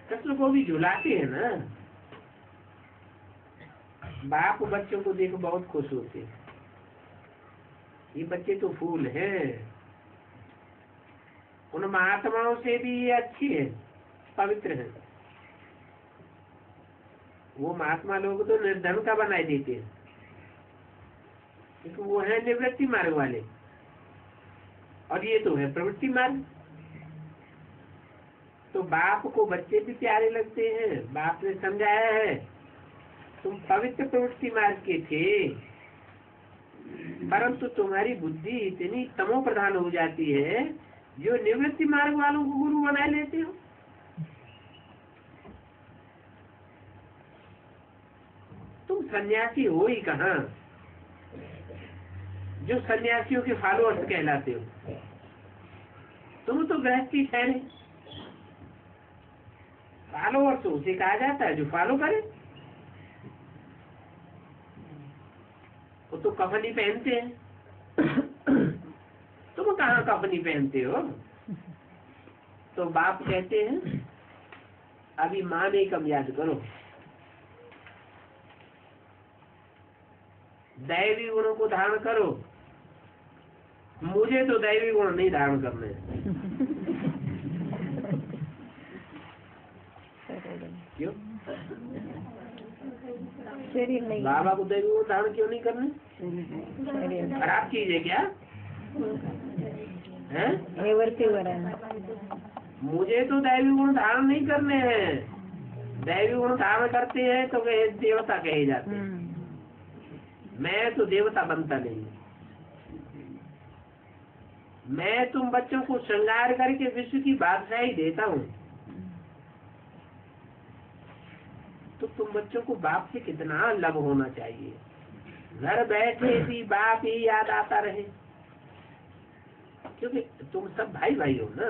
कृष्ण को भी झुलाते हैं ना। बाप बच्चों को देख बहुत खुश होते हैं, ये बच्चे तो फूल हैं। उन महात्माओं से भी ये अच्छी है, पवित्र है। वो महात्मा लोग तो निर्धन का बनाए देते हैं, क्योंकि वो है निवृत्ति मार्ग वाले, और ये तो है प्रवृत्ति मार्ग। तो बाप को बच्चे भी प्यारे लगते हैं। बाप ने समझाया है, तुम पवित्र प्रवृत्ति मार्ग के थे, परंतु तुम्हारी बुद्धि इतनी तमो प्रधान हो जाती है जो निवृत्ति मार्ग वालों को गुरु बना लेते हो। तुम सन्यासी हो ही कहाँ, जो सन्यासियों के फॉलोअर्स कहलाते हो। तुम तो गृहस्थी ठहरे। फॉलोअर्स उसे कहा जाता है जो फॉलो करे। वो तो कफनी पहनते हैं, तुम कहाँ कफनी पहनते हो। तो बाप कहते हैं अभी माँ ने कम याद करो, दैवी गुणों को धारण करो। मुझे तो दैवी गुण नहीं धारण करने। क्यों? शरीर नहीं बाबा को दैवी गुण धारण क्यों नहीं करने? शरीर खराब चीज है क्या है? निवृत्ति वरण मुझे तो दैवी गुण धारण नहीं करने हैं। दैवी गुण धारण करते हैं तो वे देवता कहे जाते हैं। मैं तो देवता बनता नहीं। मैं तुम बच्चों को श्रृंगार करके विश्व की बादशाही देता हूँ। तो तुम बच्चों को बाप से कितना लव होना चाहिए। घर बैठे भी बाप ही याद आता रहे, क्योंकि तुम सब भाई भाई हो ना।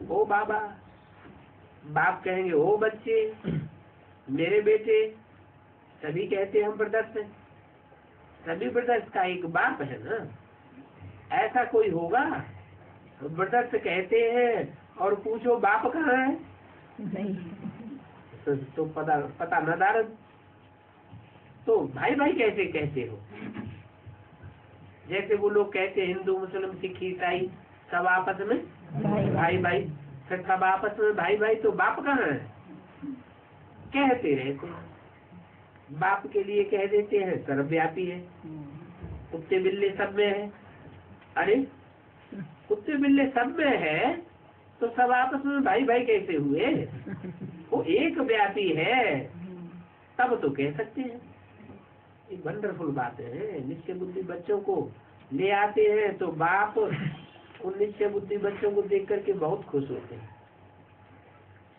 ओ बाबा, बाप कहेंगे ओ बच्चे, मेरे बेटे, सभी कहते हैं हम ब्रदर्स हैं। सभी ब्रदर्स का एक बाप है ना। ऐसा कोई होगा ब्रदर्स कहते हैं और पूछो बाप कहाँ है? नहीं तो पता न दारद। तो भाई भाई कैसे कहते हो? जैसे वो लोग कहते हैं हिंदू मुस्लिम सिख ईसाई सब आपस में भाई भाई, फिर सब आपस में भाई भाई, तो बाप कहाँ है? कहते रहते हैं। बाप के लिए कह देते हैं सर्वव्यापी है। कुत्ते बिल्ले सब में है। अरे कुत्ते बिल्ले सब में है तो सब आपस में भाई भाई कैसे हुए? वो एक व्यापी है, तब तो कह सकते हैं। ये वंडरफुल बात है। निश्चय बुद्धि बच्चों को ले आते हैं तो बाप उन निश्चय बुद्धि बच्चों को देख करके बहुत खुश होते हैं।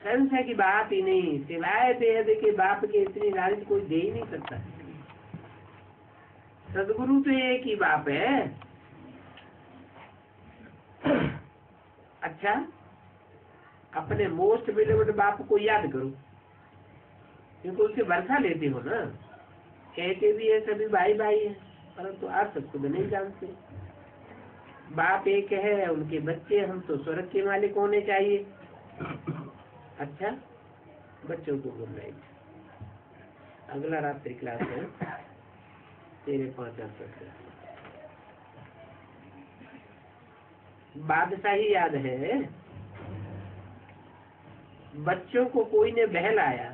संशय की बात ही नहीं, सिवाय बेहद के बाप के इतनी लालच कोई दे ही नहीं सकता। सदगुरु तो एक ही बाप है। अच्छा, अपने मोस्ट बिलीव्ड बाप को याद करो, क्योंकि उससे वर्षा लेते हो ना। कहते भी है सभी भाई भाई है, परंतु आप सब खुद नहीं जानते। बाप एक है, उनके बच्चे हम तो स्वर्ग के मालिक होने चाहिए। अच्छा, बच्चों को गुड नाइट। अगला रात्रि क्लास है तेरे 5 बादशाही याद है। बच्चों को कोई ने बहलाया।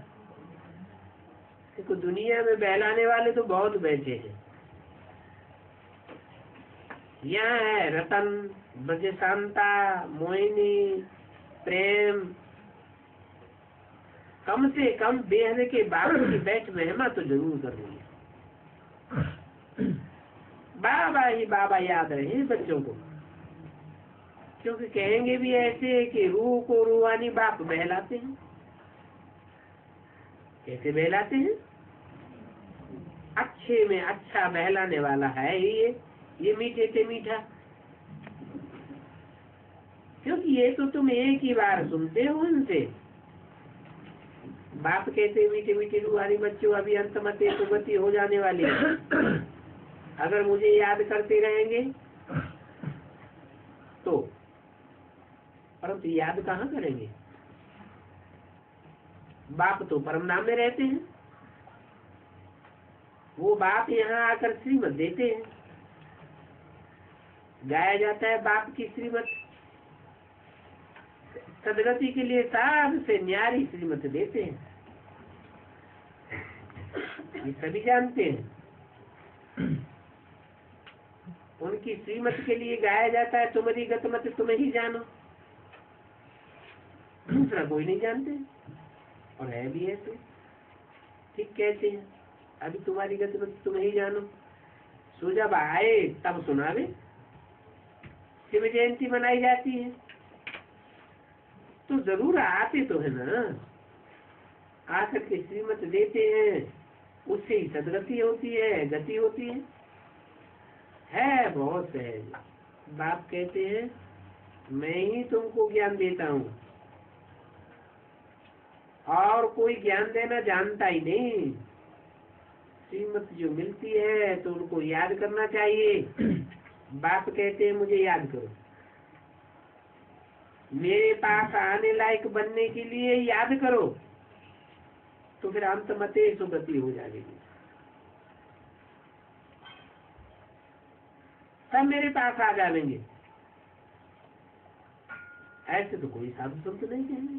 देखो दुनिया में बहलाने वाले तो बहुत बैठे हैं। यहाँ है रतन, ब्रजशांता, मोहिनी, प्रेम। कम से कम बेहद के बाप की बैठ महिमा तो जरूर कर रही है। बाबा ही बाबा याद रहे बच्चों को, क्योंकि कहेंगे भी ऐसे कि रूह को रूहानी बाप बहलाते हैं। कैसे बहलाते हैं? अच्छे में अच्छा बहलाने वाला है ये मीठे से मीठा। क्योंकि ये तो तुम एक ही बार सुनते हो उनसे। बाप कहते मीठे मीठे रूहानी बच्चों, अभी अंत मते सुगति हो जाने वाली है। अगर मुझे याद करते रहेंगे तो, परंतु याद कहाँ करेंगे? बाप तो परम नाम में रहते हैं। वो बाप यहाँ आकर श्रीमत देते हैं। गाया जाता है बाप की श्रीमत। सदगति के लिए सबसे न्यारी श्रीमत देते हैं, ये सभी जानते हैं। उनकी श्रीमत के लिए गाया जाता है तुम्हारी गतमत तुम ही जानो, दूसरा कोई नहीं जानते। और है भी ऐसे, ठीक कहते हैं अभी तुम्हारी गतमत तुम ही जानो। सो जब आए तब सुनावे। शिव जयंती मनाई जाती है तो जरूर आते तो है ना, आकर के श्रीमत देते हैं। उससे ही सदगति होती है, गति होती है बहुत सहज। बाप कहते हैं मैं ही तुमको ज्ञान देता हूँ, और कोई ज्ञान देना जानता ही नहीं। श्रीमत जो मिलती है तो उनको याद करना चाहिए। बाप कहते हैं मुझे याद करो। मेरे पास आने लायक बनने के लिए याद करो, तो फिर अंत मते सुगति हो जाएगी। सब मेरे पास आ जाएंगे। ऐसे तो कोई साधु संत नहीं कहेंगे।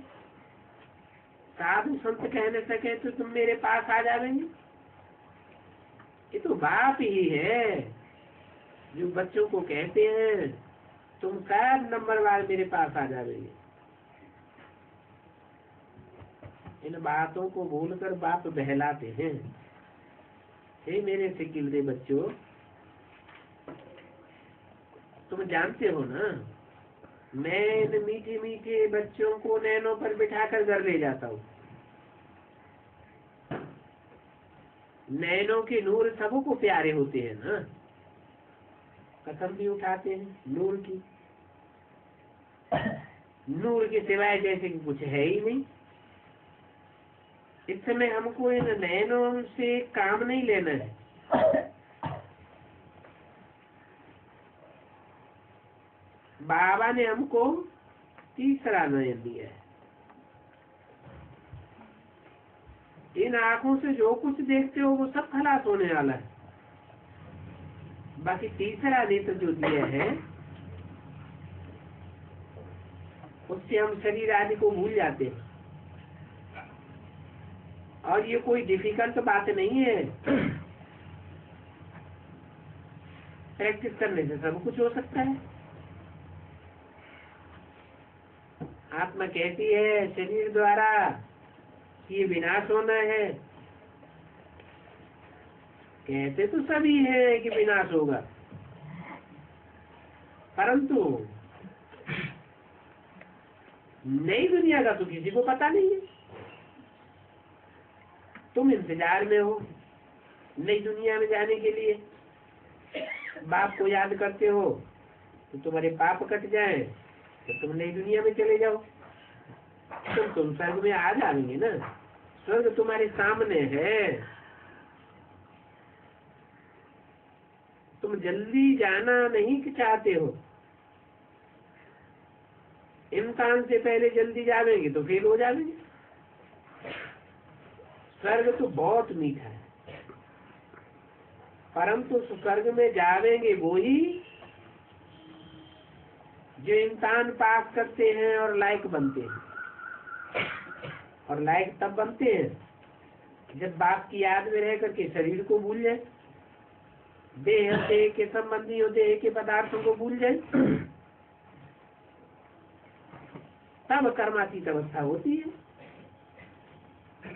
साधु संत कह न सके तो तुम मेरे पास आ जाएंगे। ये तो बाप ही है जो बच्चों को कहते हैं तुम 4 नंबरवार मेरे पास आ जाएंगे। इन बातों को बोलकर बाप बहलाते हैं। हे मेरे सिकिलदे बच्चों, तुम जानते हो ना, मैं इन मीठे मीठे बच्चों को नैनों पर बिठाकर घर ले जाता हूँ। नैनों के नूर सबको प्यारे होते हैं ना, कसम भी उठाते हैं नूर की। नूर के सिवाय जैसे कि कुछ है ही नहीं। इस समय हमको इन नैनों से काम नहीं लेना है। बाबा ने हमको तीसरा नयन दिया है। इन आंखों से जो कुछ देखते हो वो सब खलास होने वाला है। बाकी तीसरा नेत्र जो दिया है उससे हम शरीर आदि को भूल जाते हैं। और ये कोई डिफिकल्ट बात नहीं है। प्रैक्टिस करने से सब कुछ हो सकता है। आत्मा कहती है शरीर द्वारा कि ये विनाश होना है। कहते तो सभी है कि विनाश होगा, परंतु नई दुनिया का तो किसी को पता नहीं है। तुम इंतजार में हो नई दुनिया में जाने के लिए। बाप को याद करते हो तो तुम्हारे पाप कट जाए तो तुम नई दुनिया में चले जाओ। तुम स्वर्ग में आ जाएंगे ना। स्वर्ग तुम्हारे सामने है। तुम जल्दी जाना नहीं चाहते हो। इम्तिहान से पहले जल्दी जाएंगे तो फेल हो जाएंगे। स्वर्ग तो बहुत मीठा है, परंतु स्वर्ग में जाएंगे वो ही जो इम्तिहान पास करते हैं और लायक बनते हैं। और लायक तब बनते हैं जब बाप की याद में रह करके शरीर को भूल जाए, देह के संबंधी और देह के पदार्थों को भूल जाए, तब कर्मातीत अवस्था होती है।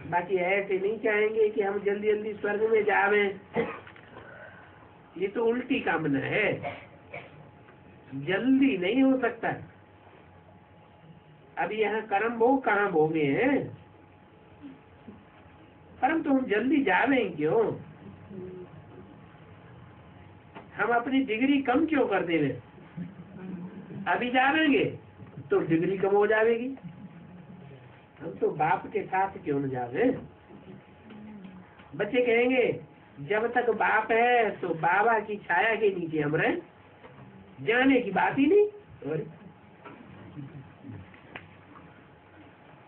बाकी ऐसे नहीं चाहेंगे कि हम जल्दी जल्दी स्वर्ग में जावें। ये तो उल्टी कामना है। जल्दी नहीं हो सकता। अब यहाँ कर्म भोग कहाँ भोगे हैं, परंतु हम जल्दी जावें क्यों? हम अपनी डिग्री कम क्यों कर देवे? अभी जावेंगे तो डिग्री कम हो जाएगी। हम तो बाप के साथ क्यों न जावे? बच्चे कहेंगे जब तक बाप है तो बाबा की छाया के नीचे हम रहे, जाने की बात ही नहीं।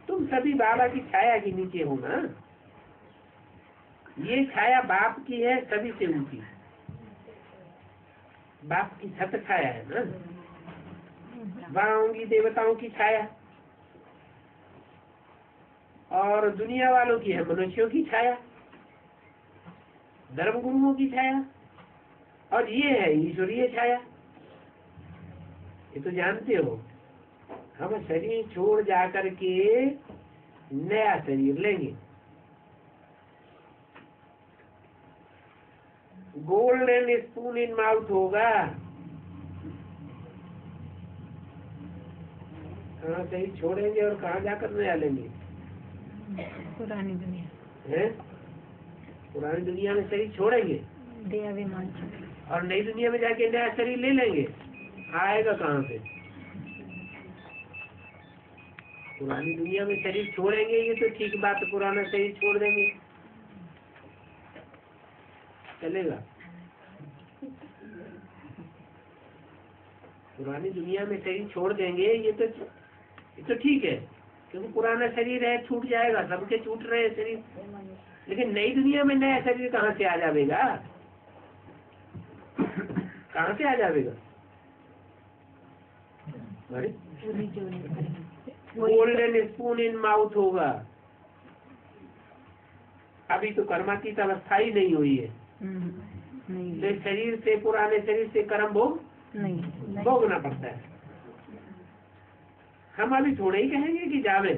तुम सभी बाबा की छाया के नीचे हो ना। ये छाया बाप की है, सभी से ऊंची। बाप की छत छाया है ना। वहां होंगी देवताओं की छाया, और दुनिया वालों की है मनुष्यों की छाया, धर्म गुरुओं की छाया, और ये है ईश्वरीय छाया। ये तो जानते हो। हम शरीर छोड़ जाकर के नया शरीर लेंगे। गोल्डन स्पून इन माउथ होगा। कहाँ शरीर छोड़ेंगे और कहाँ जाकर नया लेंगे? पुरानी दुनिया है? पुरानी दुनिया में शरीर छोड़ेंगे देहाभिमान और नई दुनिया में जाके नया शरीर ले लेंगे। आएगा कहाँ से? पुरानी दुनिया में शरीर छोड़ेंगे ये तो ठीक बात, पुराना शरीर छोड़ देंगे चलेगा? पुरानी दुनिया में शरीर छोड़ देंगे ये तो ठीक है, क्योंकि पुराना शरीर है, छूट जाएगा। सबके छूट रहे हैं शरीर, लेकिन नई दुनिया में नया शरीर कहाँ से आ जाएगा? कहाँ से आ जाएगा? गोल्डन स्पून इन माउथ होगा। अभी तो कर्मातीत अवस्था ही नहीं हुई है, नहीं तो शरीर से, पुराने शरीर से कर्म भोग नहीं भोगना पड़ता है। हम अभी थोड़े ही कहेंगे कि जावे,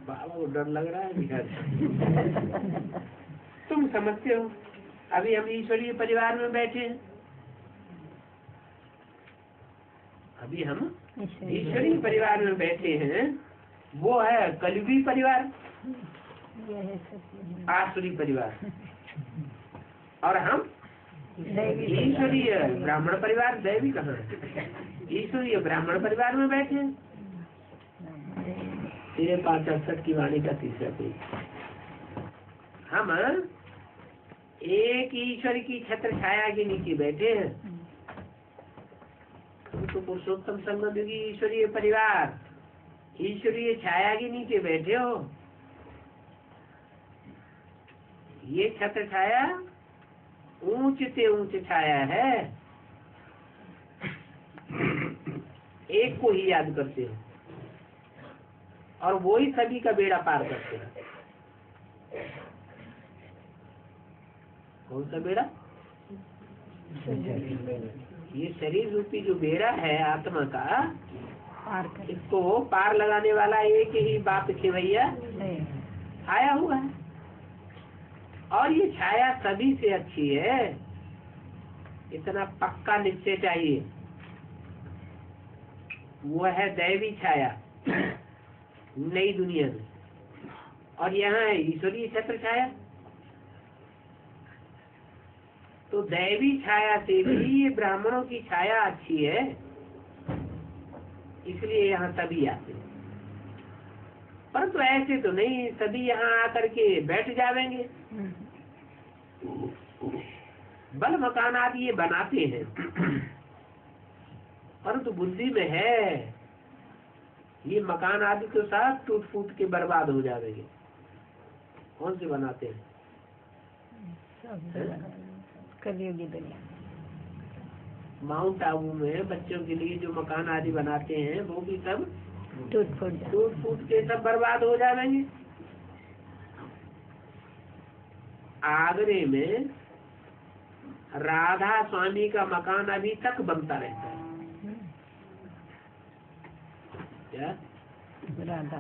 बाबा को डर लग रहा है बिहार। तुम समझते हो, अभी हम ईश्वरीय परिवार में बैठे हैं, अभी हम ईश्वरीय परिवार में बैठे हैं। वो है कलयुगी परिवार, आसुरी परिवार, और हम ईश्वरीय ब्राह्मण परिवार। दैवी कहाँ है? ईश्वरीय ब्राह्मण परिवार में बैठे हैं। 568 की वाणी का तीसरा पेज। हम एक ईश्वर की छत्र छाया के नीचे बैठे हैं। तो पुरुषोत्तम संगम युगी ईश्वरीय परिवार, ईश्वरीय छाया के नीचे बैठे हो। ये छत्र छाया ऊंच से ऊंच छाया है, एक को ही याद करते हो और वो ही सभी का बेड़ा पार करते हैं। कौन सा बेड़ा? ये शरीर रूपी जो बेड़ा है आत्मा का, इसको पार लगाने वाला एक ही बाप खेवैया आया हुआ है। और ये छाया सभी से अच्छी है, इतना पक्का निश्चय चाहिए। वो है दैवी छाया नई दुनिया में, और यहाँ है ईश्वरीय छत्र छाया। तो दैवी छाया से भी ये ब्राह्मणों की छाया अच्छी है, इसलिए यहाँ सभी आते हैं। परंतु ऐसे तो नहीं सभी यहाँ आकर के बैठ जाएंगे। बल मकान आदि ये बनाते हैं, परंतु बुद्धि में है ये मकान आदि तो सब टूट फूट के बर्बाद हो जाएंगे। कौन से बनाते हैं? कलयुगी दुनिया। माउंट आबू में बच्चों के लिए जो मकान आदि बनाते हैं वो भी सब टूट फूट के सब बर्बाद हो जाएंगे। आगरे में राधा स्वामी का मकान अभी तक बनता रहता है। क्या? राधा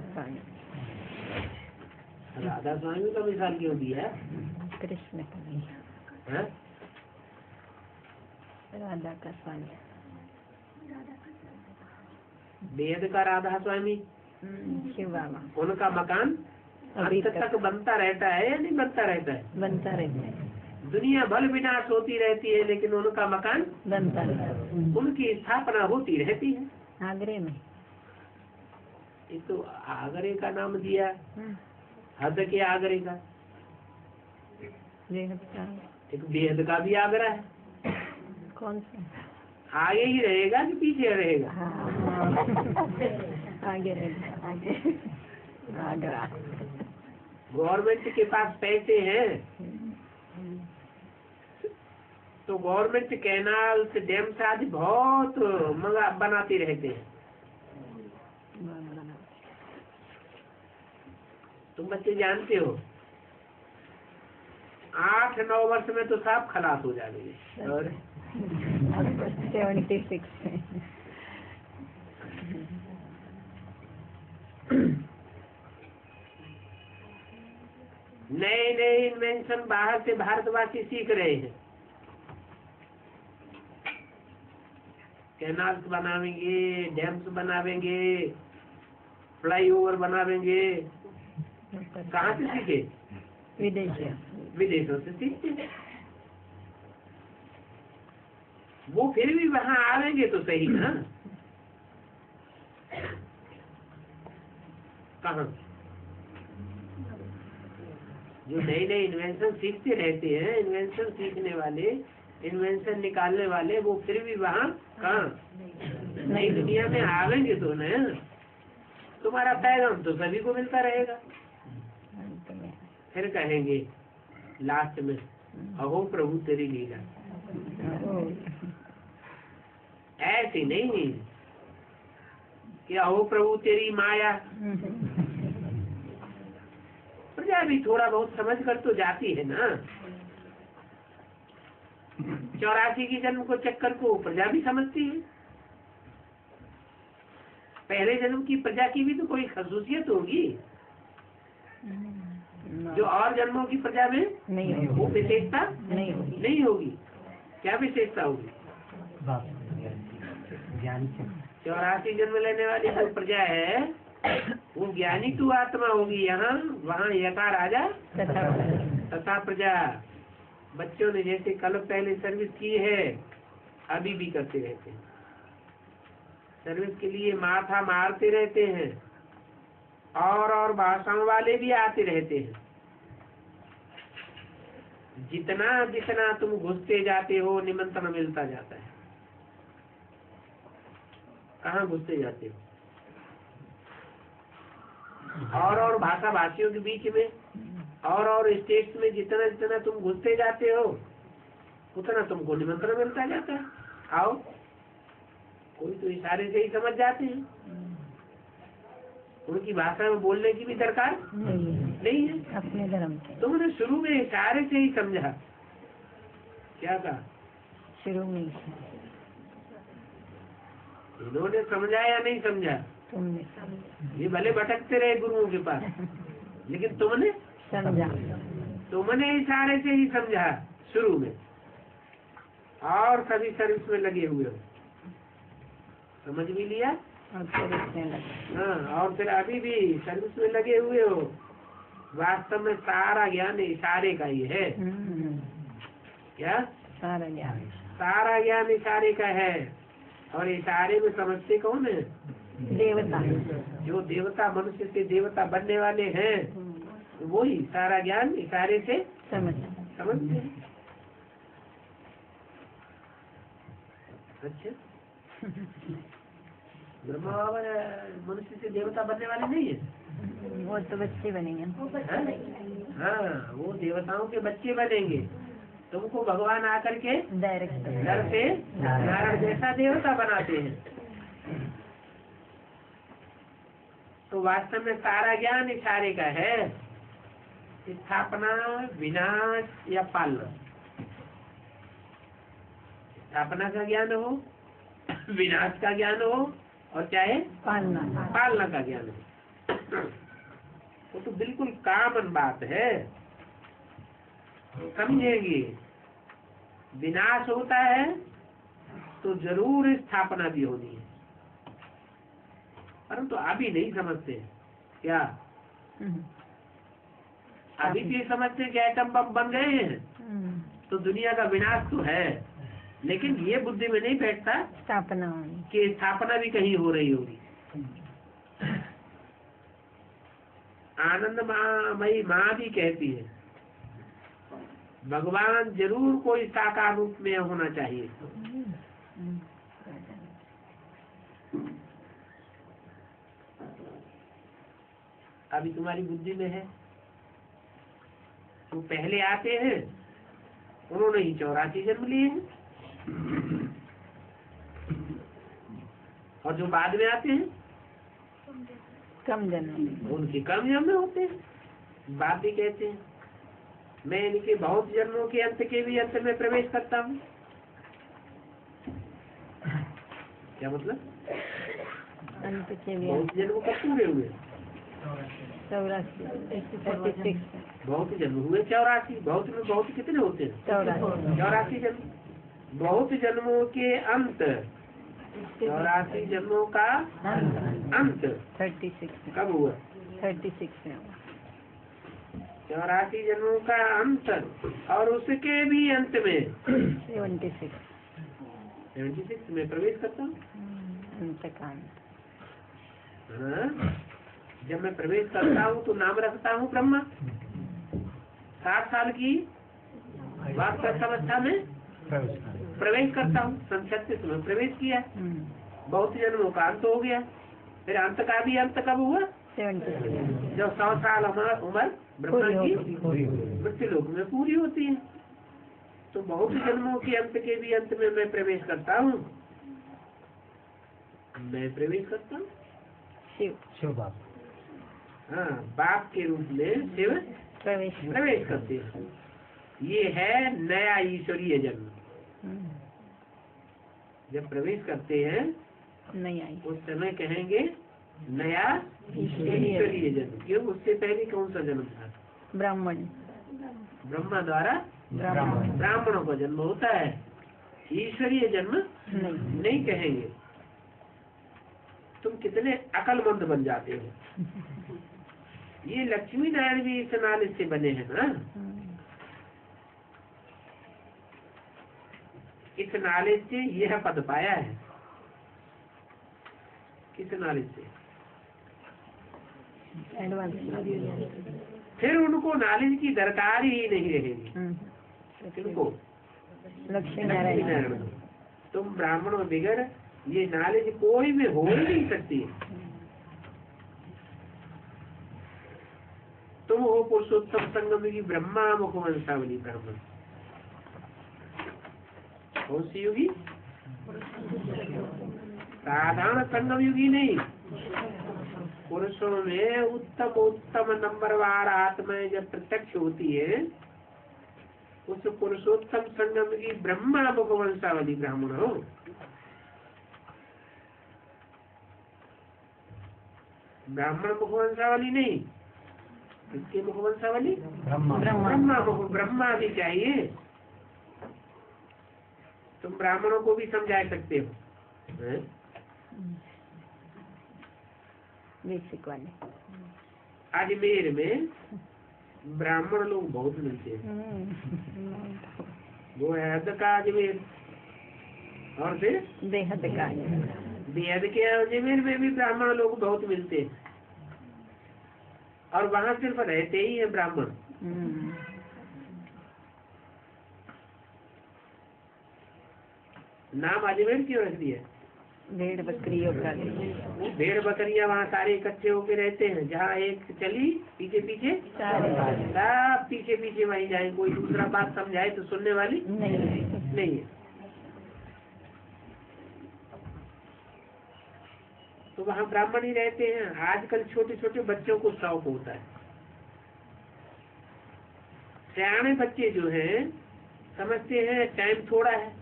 स्वामी का मिसाल क्यों दिया? कृष्ण का नहीं, राधा का स्वामी, वेद का राधा स्वामी, शिव बाबा, उनका मकान अभी तक बनता रहता है या नहीं बनता रहता है? बनता रहता है। दुनिया भल विनाश होती रहती है, लेकिन उनका मकान बनता रहता है, उनकी स्थापना होती रहती है। आगरे में। ये तो आगरे का नाम दिया, हद के आगरे का। एक बेहद का भी आगरा है। कौन सा? आगे ही रहेगा कि पीछे रहेगा? आगे रहेगा, आगरा। गवर्नमेंट के पास पैसे हैं तो गवर्नमेंट कैनाल से डैम से आदि बहुत बनाते रहते हैं। तुम बच्चे जानते हो 8-9 वर्ष में तो सब खलास हो जाएंगे। और 76 नए नए इन्वेंशन बाहर से भारतवासी सीख रहे हैं। कैनाल्स बनावेंगे, डैम्स बनावेंगे, फ्लाईओवर बनावेंगे। कहाँ से सीखे? विदेशों से सीखते हैं। वो फिर भी वहाँ आवेंगे तो सही ना। कहाँ? जो नए नए इन्वेंशन सीखते रहते हैं, इन्वेंशन सीखने वाले, इन्वेंशन निकालने वाले, वो फिर भी वहाँ कहाँ नई दुनिया में आवेंगे तो ना। तुम्हारा पैगाम तो सभी को मिलता रहेगा। फिर कहेंगे लास्ट में, अहो प्रभु तेरी लीला। ऐसी नहीं कि अहो प्रभु तेरी माया। प्रजा भी थोड़ा बहुत समझ कर तो जाती है ना। 84 की जन्म को चक्कर को प्रजा भी समझती है। पहले जन्म की प्रजा की भी तो कोई खसूसियत होगी जो और जन्मों की प्रजा में नहीं होगी। वो विशेषता नहीं होगी। नहीं होगी। क्या विशेषता होगी? 84 जन्म लेने वाली जो प्रजा है वो ज्ञानी तू आत्मा होगी। यहाँ वहाँ यथा राजा तथा प्रजा। बच्चों ने जैसे कल पहले सर्विस की है अभी भी करते रहते हैं। सर्विस के लिए माथा मारते रहते हैं और भाषाओं वाले भी आते रहते हैं। जितना जितना तुम घुसते जाते हो निमंत्रण मिलता जाता है। कहाँ घुसते जाते हो? और भाषा भाषियों के बीच में और स्टेट्स में जितना जितना तुम घुसते जाते हो उतना तुमको निमंत्रण मिलता जाता है। आओ, कोई तो इशारे से ही समझ जाते हैं। उनकी भाषा में बोलने की भी दरकार नहीं है। अपने धर्म से तुमने शुरू में इशारे से ही समझा। क्या कहा? शुरू में इन्होंने समझा या नहीं समझा? तुमने ये भले भटकते रहे गुरुओं के पास, लेकिन तुमने समझा। तुमने इशारे से ही समझा शुरू में। और सभी सर्विस में लगे हुए हो, समझ भी लिया और फिर इसमें लगा। हाँ, और फिर अभी भी सर्विस में लगे हुए हो। वास्तव में सारा ज्ञान इशारे का ही है। क्या? सारा ज्ञान सारा ज्ञान इशारे का है। और इशारे में समझते कौन है? देवता। जो देवता मनुष्य से देवता बनने वाले हैं वही सारा ज्ञान इशारे से समझते हैं। अच्छा, ब्रह्मा बाबा मनुष्य से देवता बनने वाले नहीं है। वो तो बच्चे बनेंगे। हाँ, वो देवताओं के बच्चे बनेंगे। तुमको भगवान आकर के डायरेक्ट नर से नारायण जैसा देवता बनाते हैं। तो वास्तव में सारा ज्ञान इशारे का है। स्थापना, विनाश या पालना। स्थापना का ज्ञान हो, विनाश का ज्ञान हो और चाहे पालना का ज्ञान हो, वो तो बिल्कुल कॉमन बात है। समझेंगे, विनाश होता है तो जरूर स्थापना भी होनी है, परंतु अभी नहीं समझते। क्या अभी भी समझते कि एटम बम बन गए हैं तो दुनिया का विनाश तो है, लेकिन ये बुद्धि में नहीं बैठता स्थापना कि स्थापना भी कहीं हो रही होगी। आनंद मई माँ भी कहती है भगवान जरूर कोई साकार रूप में होना चाहिए। अभी तुम्हारी बुद्धि में है। तो पहले आते हैं उन्होंने ही 84 जन्म लिए हैं, और जो बाद में आते हैं कम जन्म उनके कम जन्म होते हैं। बात भी कहते हैं मैं इनके बहुत जन्मों के अंत के भी अंत में प्रवेश करता हूँ। क्या मतलब? अंत के भी बहुत जन्म कब पूरे हुए? 84 बहुत जन्म हुए 84। बहुत में बहुत कितने होते हैं? 84 जन्म। बहुत जन्मों के अंत 84 जन्मों का अंत 36 कब हुआ? 36 में 84 जन्मों का अंत, और उसके भी अंत में 76 में प्रवेश करता हूँ। हाँ? जब मैं प्रवेश करता हूँ तो नाम रखता हूँ ब्रह्मा। 60 साल की वास्तवस्था में प्रवेश करता हूँ। 37 में प्रवेश किया, बहुत जन्मों का अंत हो गया। फिर अंत का भी अंत कब हुआ? 76 जब 100 साल उम्र ब्रह्मा की मृत्युलोक में पूरी होती है। तो बहुत जन्मों के अंत के भी अंत में मैं प्रवेश करता हूँ। मैं प्रवेश करता हूँ शिव बाप। हाँ, बाप के रूप में शिव प्रवेश करते हैं। ये है नया ईश्वरीय जन्म। जब प्रवेश करते हैं नहीं आई उस समय कहेंगे नया ईश्वरीय जन्म। क्यों? उससे पहले कौन सा जन्म था? ब्राह्मण ब्रह्मा द्वारा ब्राह्मण ब्राह्मणों का जन्म होता है। ईश्वरीय जन्म नहीं कहेंगे। तुम कितने अकलमंद बन जाते हो। ये लक्ष्मी नारायण भी इस नॉलेज से बने हैं ना। इस नॉलेज से यह पद पाया है। किस नॉलेज से? एडवांस फिर उनको नॉलेज की दरकार ही नहीं रहेगी। किनको? लक्ष्मी नारायण तुम ब्राह्मणों बिगड़ ये नॉलेज कोई में हो ही नहीं सकती। तुम हो पुरुषोत्तम संगम की ब्रह्मा मुखवंशावली ब्राह्मण। कौन सी युगी? साधारण संगम युगी नहीं। पुरुषों में उत्तम नंबरवार आत्मा जब प्रत्यक्ष होती है उस पुरुषोत्तम संगम की ब्रह्मा मुखवंशावली ब्राह्मण हो। ब्राह्मण मुखवंशावली नहीं। किसकी मुखवंशावली? ब्रह्मा मुख। ब्रह्मा भी चाहिए। तुम ब्राह्मणों को भी समझा सकते हो। बेसिक वाले अजमेर में ब्राह्मण लोग बहुत मिलते हैं। वो है हद का अजमेर। और फिर बेहद का बेहद के अजमेर में भी ब्राह्मण लोग बहुत मिलते हैं। और वहाँ सिर्फ रहते ही है ब्राह्मण। नाम अजमेर क्यों रख दिया? भेड़ बकरियों का भेड़ बकरियां वहाँ सारे इकट्ठे होके रहते हैं। जहाँ एक चली पीछे पीछे सब पीछे पीछे वहीं जाए। कोई दूसरा बात समझाए तो सुनने वाली नहीं है। तो वहाँ ब्राह्मण ही रहते हैं। आजकल छोटे छोटे बच्चों को शौक होता है। सियाने बच्चे जो हैं समझते हैं टाइम थोड़ा है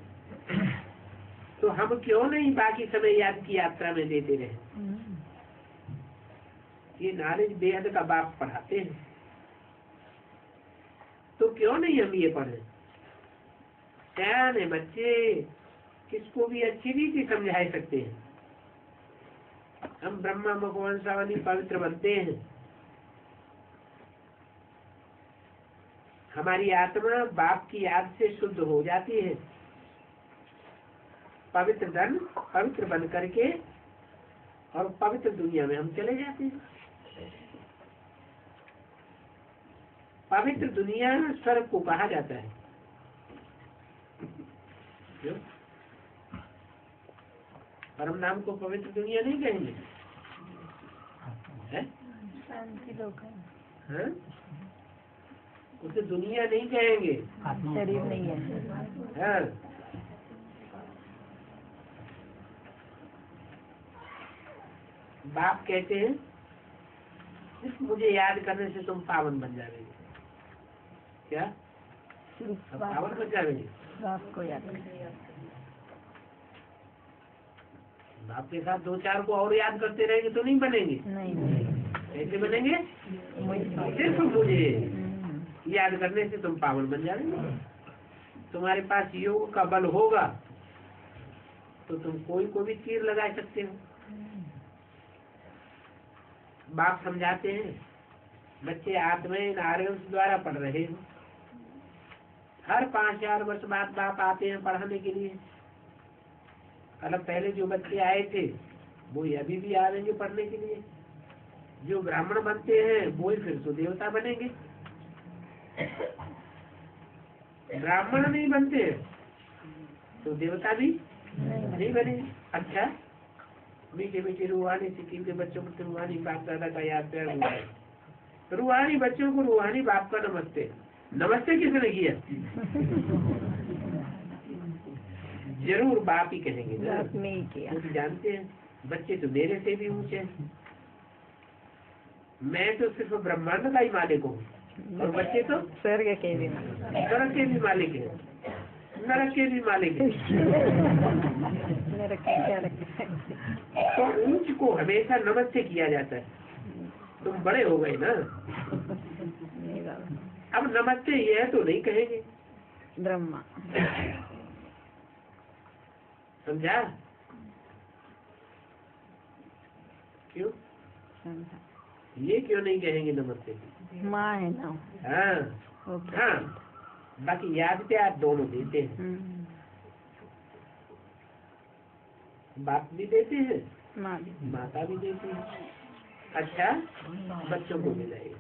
तो हम क्यों नहीं बाकी समय याद की यात्रा में देते रहे। ये नॉलेज बेहद का बाप पढ़ाते हैं तो क्यों नहीं हम ये पढ़े। सियाने बच्चे किसको भी अच्छी रीति समझा सकते हैं। हम ब्रह्मा मुखवंशावली पवित्र बनते हैं। हमारी आत्मा बाप की याद से शुद्ध हो जाती है। पवित्र धन पवित्र बन करके और पवित्र दुनिया में हम चले जाते हैं। पवित्र दुनिया स्वर्ग को कहा जाता है। क्यों? परम नाम को पवित्र दुनिया नहीं कहेंगे। है? उसे दुनिया नहीं कहेंगे। शरीर नहीं है। हाँ। बाप कहते हैं सिर्फ मुझे याद करने से तुम पावन बन जाओगे। क्या? पावन बन जाओगे? बाप को याद करें। बाप के साथ दो चार को और याद करते रहेंगे तो नहीं बनेंगे। नहीं कैसे बनेंगे? सिर्फ मुझे याद करने से तुम पावन बन जाओगे। तुम्हारे पास योग का बल होगा तो तुम कोई को भी तीर लगा सकते हो। बाप समझाते हैं बच्चे आत्माएं नारायण द्वारा पढ़ रहे हो। हर 5-4 वर्ष बाद बाप आते हैं पढ़ाने के लिए। मतलब पहले जो बच्चे आए थे वो अभी भी आएंगे पढ़ने के लिए। जो ब्राह्मण बनते हैं वो ही फिर तो देवता बनेंगे। ब्राह्मण नहीं बनते तो देवता भी नहीं बनेंगे। अच्छा, मीठे मीठे रूहानी सिक्किम के बच्चों को रूहानी बाप दादा का याद प्यार हुआ है। रूहानी बच्चों को रूहानी बाप का नमस्ते। नमस्ते किसने किया? जरूर बाप ही कहेंगे ना। वो तो जानते हैं बच्चे तो मेरे से भी ऊंचे हैं। मैं तो सिर्फ ब्रह्मांड का ही मालिक हूँ। और बच्चे तो स्वर्ग के भी स्वर्ग के भी मालिक है, नरक के भी मालिक है। नरक क्या रखा है? तो ऊंच को हमेशा नमस्ते किया जाता है। तुम बड़े हो गए ना, नहीं बाबा। अब नमस्ते ये तो नहीं कहेंगे, ब्रह्मा समझा? क्यों समझा। ये क्यों नहीं कहेंगे नमस्ते? माँ है ना। हाँ ओके। हाँ, बाकी याद प्यार दोनों देते हैं, बाप भी देते हैं, माँ माता भी देती है। अच्छा, बच्चों को मिलाएगा।